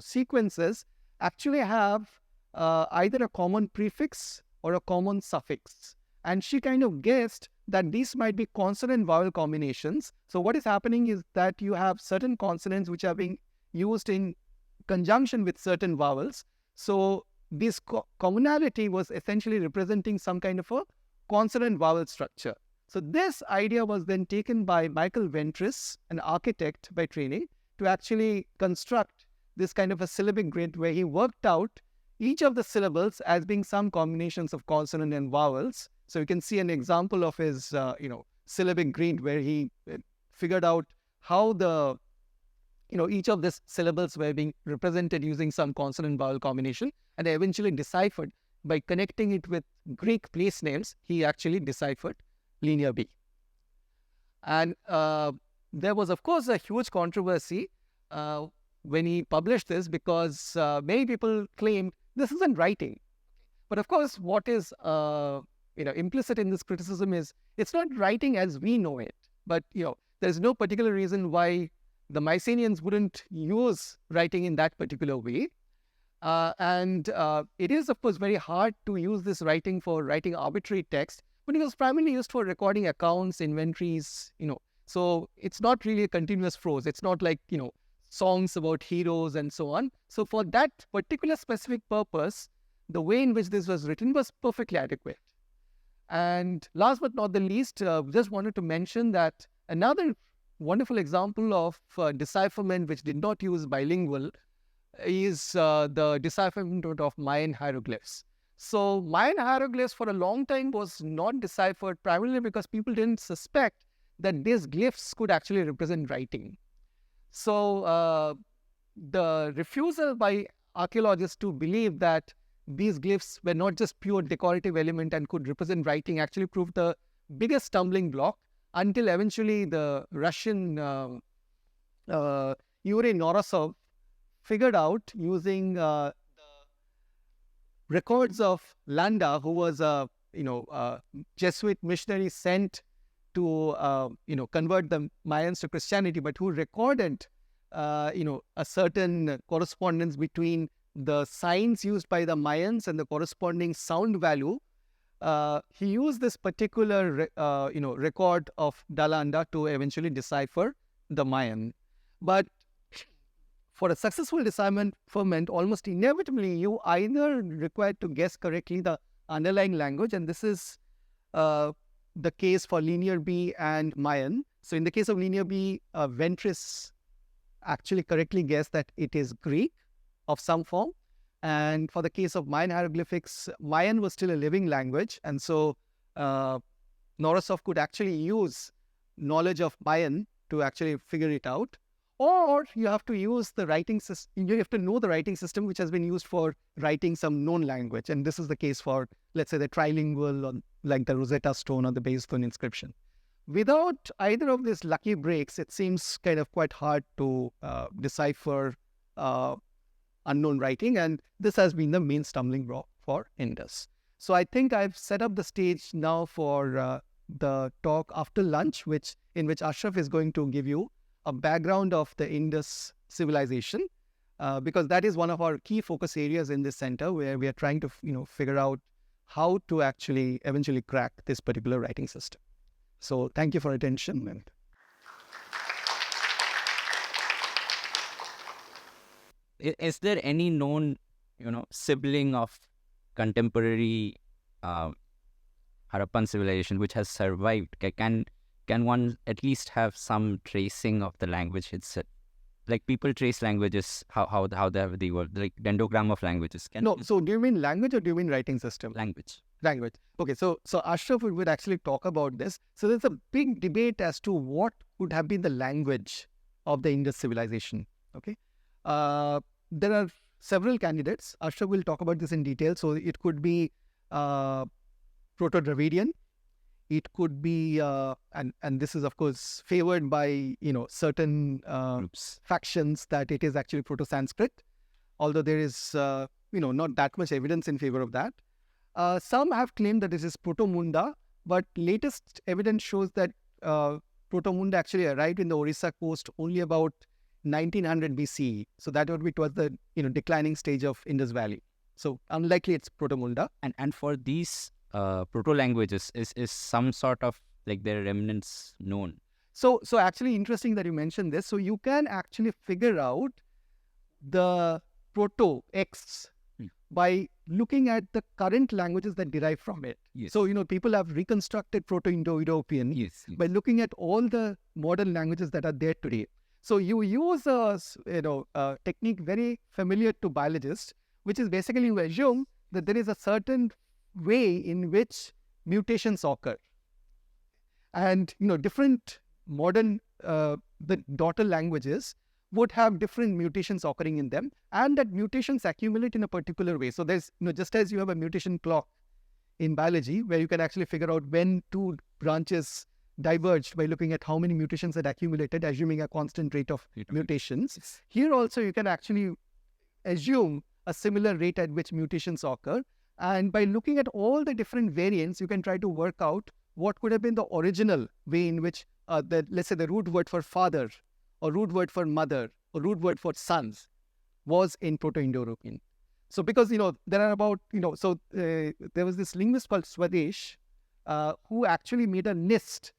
sequences actually have either a common prefix or a common suffix, and she kind of guessed that these might be consonant-vowel combinations. So what is happening is that you have certain consonants which are being used in conjunction with certain vowels. So this commonality was essentially representing some kind of a consonant-vowel structure. So this idea was then taken by Michael Ventris, an architect by training, to actually construct this kind of a syllabic grid where he worked out each of the syllables as being some combinations of consonant and vowels. So you can see an example of his, syllabic grid where he figured out how the, each of these syllables were being represented using some consonant-vowel combination, and eventually deciphered by connecting it with Greek place names. He actually deciphered linear B. And there was, of course, a huge controversy when he published this, because many people claimed this isn't writing. But of course, what is implicit in this criticism is it's not writing as we know it. But there's no particular reason why the Mycenaeans wouldn't use writing in that particular way. And it is, of course, very hard to use this writing for writing arbitrary text, but it was primarily used for recording accounts, inventories, So it's not really a continuous prose. It's not like, songs about heroes and so on. So for that particular specific purpose, the way in which this was written was perfectly adequate. And last but not the least, just wanted to mention that another wonderful example of decipherment which did not use bilingual is the decipherment of Mayan hieroglyphs. So Mayan hieroglyphs for a long time was not deciphered, primarily because people didn't suspect that these glyphs could actually represent writing. So the refusal by archaeologists to believe that these glyphs were not just pure decorative element and could represent writing actually proved the biggest stumbling block, until eventually the Russian Yuri Norosov figured out, using the records of Landa, who was a Jesuit missionary sent to convert the Mayans to Christianity, but who recorded a certain correspondence between the signs used by the Mayans and the corresponding sound value. He used this particular record of Dalanda to eventually decipher the Mayan. But for a successful decipherment, almost inevitably you either required to guess correctly the underlying language, and this is the case for linear B and Mayan. So in the case of linear B, Ventris actually correctly guessed that it is Greek of some form. And for the case of Mayan hieroglyphics, Mayan was still a living language. And so Norosov could actually use knowledge of Mayan to actually figure it out. Or you have to use the writing system, you have to know the writing system which has been used for writing some known language. And this is the case for, let's say, the trilingual, or like the Rosetta Stone or the Bay Stone inscription. Without either of these lucky breaks, it seems kind of quite hard to decipher unknown writing, and this has been the main stumbling block for Indus. So I think I've set up the stage now for the talk after lunch, in which Ashraf is going to give you a background of the Indus civilization, because that is one of our key focus areas in this center, where we are trying to figure out how to actually eventually crack this particular writing system. So thank you for attention. Is there any known, sibling of contemporary Harappan civilization which has survived? Can one at least have some tracing of the language itself? Like people trace languages, how they have evolved, like dendrogram of languages. No, so do you mean language or do you mean writing system? Language. language. Okay, so Ashraf would actually talk about this. So there's a big debate as to what would have been the language of the Indus civilization. Okay, there are several candidates. Ashraf will talk about this in detail. So it could be Proto-Dravidian. It could be, and this is of course favored by certain factions, that it is actually Proto-Sanskrit, although there is not that much evidence in favor of that. Some have claimed that this is Proto-Munda, but latest evidence shows that Proto-Munda actually arrived in the Orissa coast only about 1900 BCE. So that would be towards the declining stage of Indus Valley. So unlikely it's Proto-Munda. And for these proto languages, is some sort of like their remnants known? So actually interesting that you mentioned this. So you can actually figure out the Proto X by looking at the current languages that derive from it. Yes. So people have reconstructed Proto-Indo-European by looking at all the modern languages that are there today. So you use a technique very familiar to biologists, which is basically you assume that there is a certain way in which mutations occur, and different modern the daughter languages would have different mutations occurring in them, and that mutations accumulate in a particular way. So there's just as you have a mutation clock in biology where you can actually figure out when two branches diverged by looking at how many mutations had accumulated, assuming a constant rate of mutations. Yes. Here also you can actually assume a similar rate at which mutations occur, and by looking at all the different variants, you can try to work out what could have been the original way in which let's say the root word for father, or root word for mother, or root word for sons was in Proto-Indo-European. So because there are about there was this linguist called Swadesh who actually made a list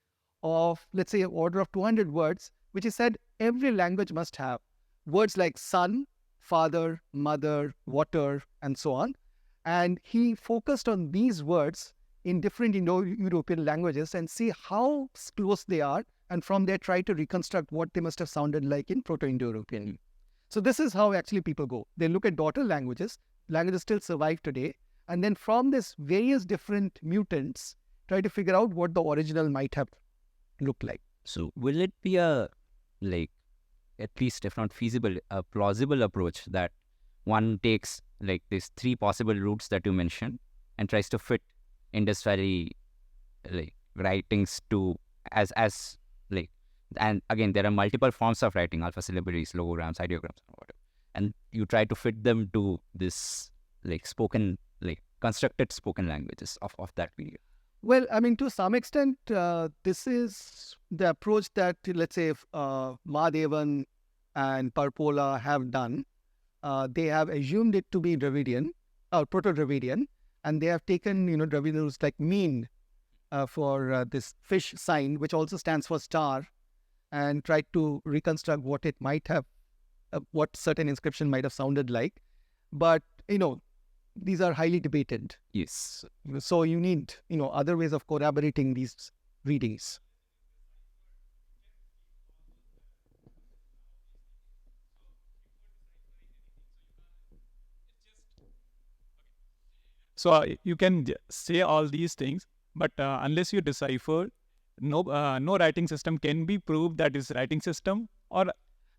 of, let's say, an order of 200 words, which he said every language must have words like son, father, mother, water, and so on. And he focused on these words in different Indo-European languages and see how close they are, and from there try to reconstruct what they must have sounded like in Proto-Indo-European. So this is how actually people go. They look at daughter languages still survive today, and then from this various different mutants, try to figure out what the original might have looked like. So will it be a, like, at least if not feasible, a plausible approach that one takes like these three possible routes that you mentioned and tries to fit Indus Valley like writings to as like, and again there are multiple forms of writing, alphasyllabaries, logograms, ideograms, whatever, and you try to fit them to this like spoken, like constructed spoken languages of that period? Well, I mean, to some extent, this is the approach that, let's say, Mahadevan and Parpola have done. They have assumed it to be Dravidian or Proto-Dravidian, and they have taken, Dravidian roots like mean for this fish sign, which also stands for star, and tried to reconstruct what it might have, what certain inscription might have sounded like. But, these are highly debated. Yes. So you need, other ways of corroborating these readings. So you can say all these things, but unless you decipher, no writing system can be proved that is writing system, or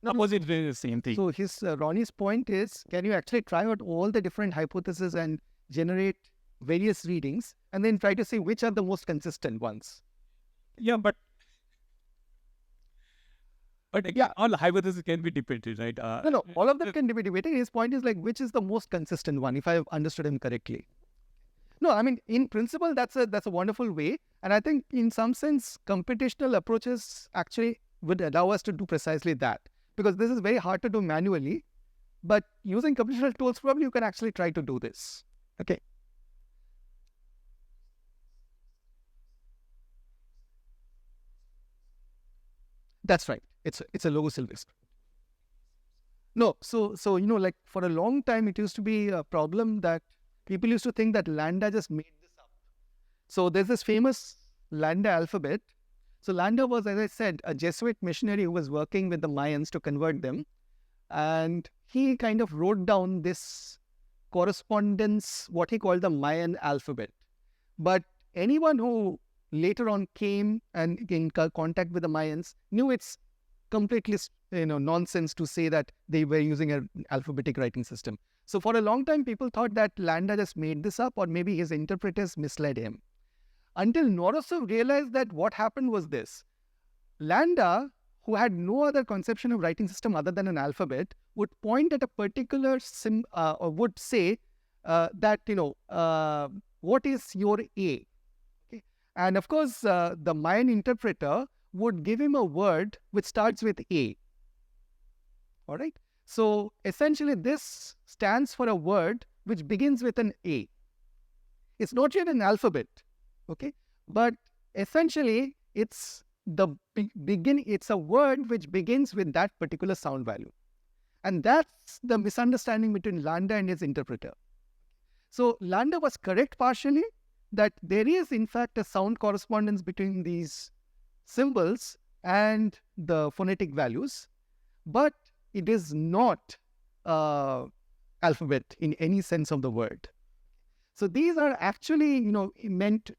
opposite the same thing. So his Ronnie's point is, can you actually try out all the different hypotheses and generate various readings, and then try to see which are the most consistent ones? Yeah, but again, all hypotheses can be debated, right? No, all of them can be debated. His point is like, which is the most consistent one, if I have understood him correctly. No, I mean, in principle, that's a wonderful way. And I think in some sense, computational approaches actually would allow us to do precisely that. Because this is very hard to do manually. But using computational tools, probably you can actually try to do this. Okay. That's right. It's a logosyllabic. No, so like for a long time, it used to be a problem that people used to think that Lambda just made this up. So there's this famous Lambda alphabet. So Lambda was, as I said, a Jesuit missionary who was working with the Mayans to convert them. And he kind of wrote down this correspondence, what he called the Mayan alphabet. But anyone who later on came and in contact with the Mayans knew it's completely nonsense to say that they were using an alphabetic writing system. So for a long time, people thought that Landa just made this up, or maybe his interpreters misled him. Until Norosov realized that what happened was this. Landa, who had no other conception of writing system other than an alphabet, would point at a particular or would say that, what is your A? Okay. And of course, the Mayan interpreter would give him a word which starts with A. All right. So essentially, this stands for a word which begins with an A. It's not yet an alphabet, okay? But essentially, it's it's a word which begins with that particular sound value. And that's the misunderstanding between Landa and his interpreter. So Landa was correct partially that there is in fact a sound correspondence between these symbols and the phonetic values, but it is not alphabet in any sense of the word. So these are actually, meant,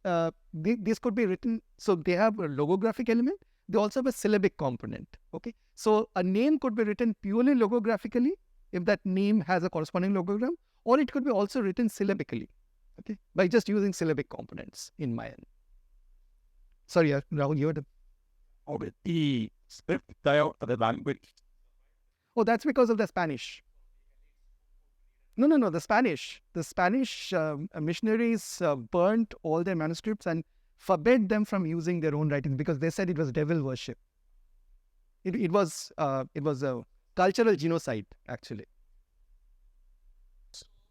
these could be written, so they have a logographic element, they also have a syllabic component, okay? So a name could be written purely logographically, if that name has a corresponding logogram, or it could be also written syllabically, okay? By just using syllabic components in Mayan. Sorry, Rahul, you had a... The script dialect of the language. Oh, that's because of the Spanish. No, the Spanish. The Spanish missionaries burnt all their manuscripts and forbade them from using their own writings because they said it was devil worship. It was a cultural genocide, actually.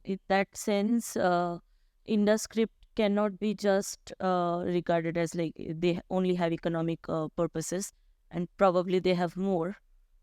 In that sense, Indus script cannot be just regarded as like they only have economic purposes, and probably they have more.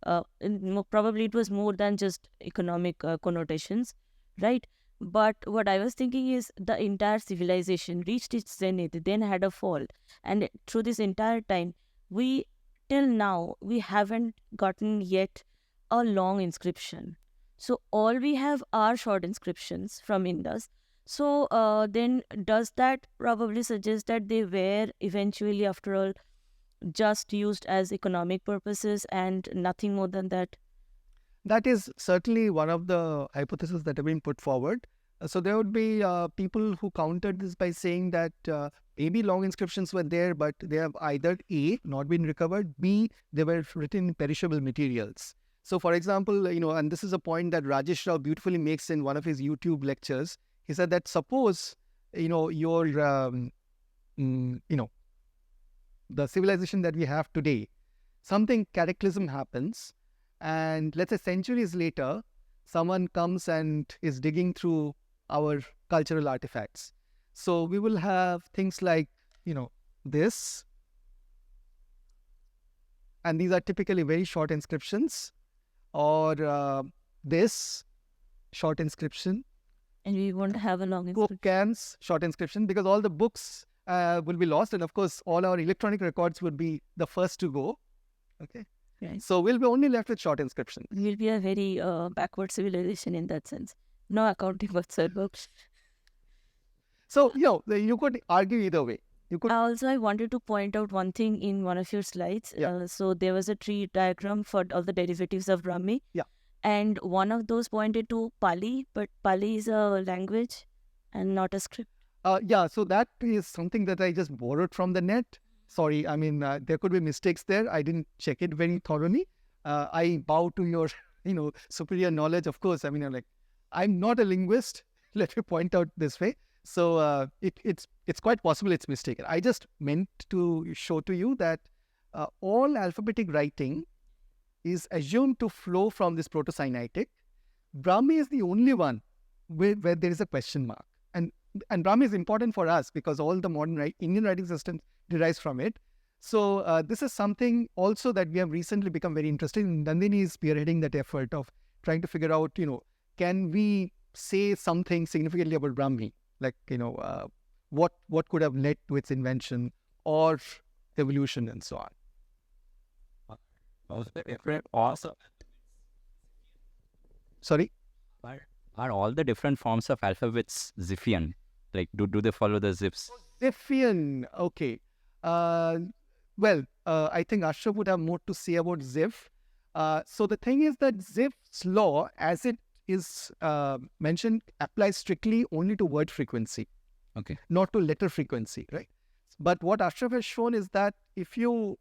Probably it was more than just economic connotations, right? But what I was thinking is the entire civilization reached its zenith, then had a fall. And through this entire time, till now, we haven't gotten yet a long inscription. So all we have are short inscriptions from Indus. So then does that probably suggest that they were eventually, after all, just used as economic purposes and nothing more than that? That is certainly one of the hypotheses that have been put forward. So there would be people who countered this by saying that maybe long inscriptions were there, but they have either A, not been recovered, B, they were written in perishable materials. So for example, and this is a point that Rajesh Rao beautifully makes in one of his YouTube lectures. He said that suppose, the civilization that we have today, something cataclysm happens, and let's say centuries later, someone comes and is digging through our cultural artifacts. So we will have things like, this, and these are typically very short inscriptions, or this short inscription. And we won't have a long inscription. Coke cans, short inscription, because all the books will be lost, and of course all our electronic records would be the first to go. Okay, Right. so we'll be only left with short inscription. We'll be a very backward civilization in that sense. No accounting whatsoever. So you could argue either way. You could Also, I wanted to point out one thing in one of your slides. Yeah. So there was a tree diagram for all the derivatives of Brahmi. Yeah. And one of those pointed to Pali, but Pali is a language and not a script. so that is something that I just borrowed from the net. Sorry, I mean there could be mistakes there. I didn't check it very thoroughly. I bow to your superior knowledge, of course. I mean, I'm not a linguist. Let me point out this way. So it's quite possible it's mistaken. I just meant to show to you that all alphabetic writing is assumed to flow from this Proto-Sinaitic. Brahmi is the only one where there is a question mark. And Brahmi is important for us because all the modern Indian writing systems derives from it. So this is something also that we have recently become very interested in. Nandini is spearheading that effort of trying to figure out, can we say something significantly about Brahmi? Like, what could have led to its invention or evolution and so on. Awesome. Sorry? Are all the different forms of alphabets Zipfian? Like, do they follow the zips? Zipfian, okay. I think Ashraf would have more to say about Zipf. So the thing is that Zipf's law, as it is mentioned, applies strictly only to word frequency. Okay. Not to letter frequency, right? But what Ashraf has shown is that if you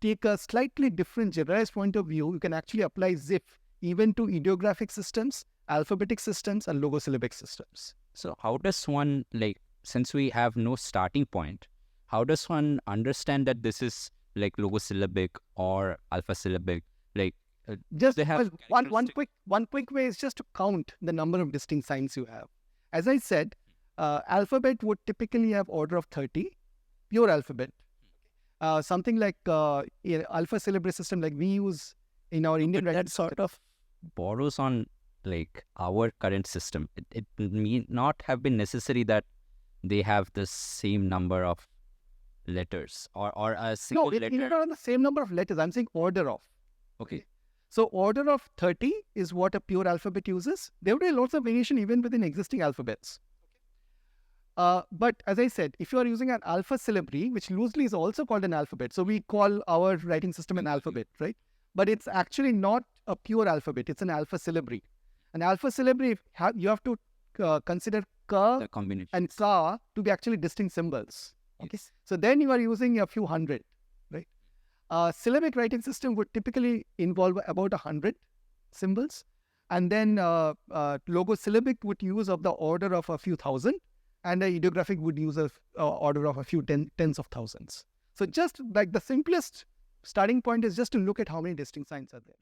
take a slightly different generalized point of view, you can actually apply Zipf even to ideographic systems, alphabetic systems, and logosyllabic systems. So how does one, like, since we have no starting point, how does one understand that this is like logosyllabic or alphasyllabic? Like, just they have one quick way is just to count the number of distinct signs you have. As I said, alphabet would typically have order of 30, pure alphabet. Something like alpha syllabary system like we use in our Indian writing that sort of borrows on like our current system. It may not have been necessary that they have the same number of letters or a single letter. No, it's not the same number of letters. I'm saying order of. Okay. So order of 30 is what a pure alphabet uses. There would be lots of variation even within existing alphabets. But as I said, if you are using an alpha syllabary, which loosely is also called an alphabet, so we call our writing system an alphabet, right? But it's actually not a pure alphabet. It's an alpha syllabary. An alpha syllabary, you have to consider ka and ka to be actually distinct symbols. Okay, yes. So then you are using a few hundred, right? Syllabic writing system would typically involve about 100 symbols, and then logosyllabic would use of the order of a few thousand, and the ideographic would use a order of a few tens of thousands. So just like the simplest starting point is just to look at how many distinct signs are there.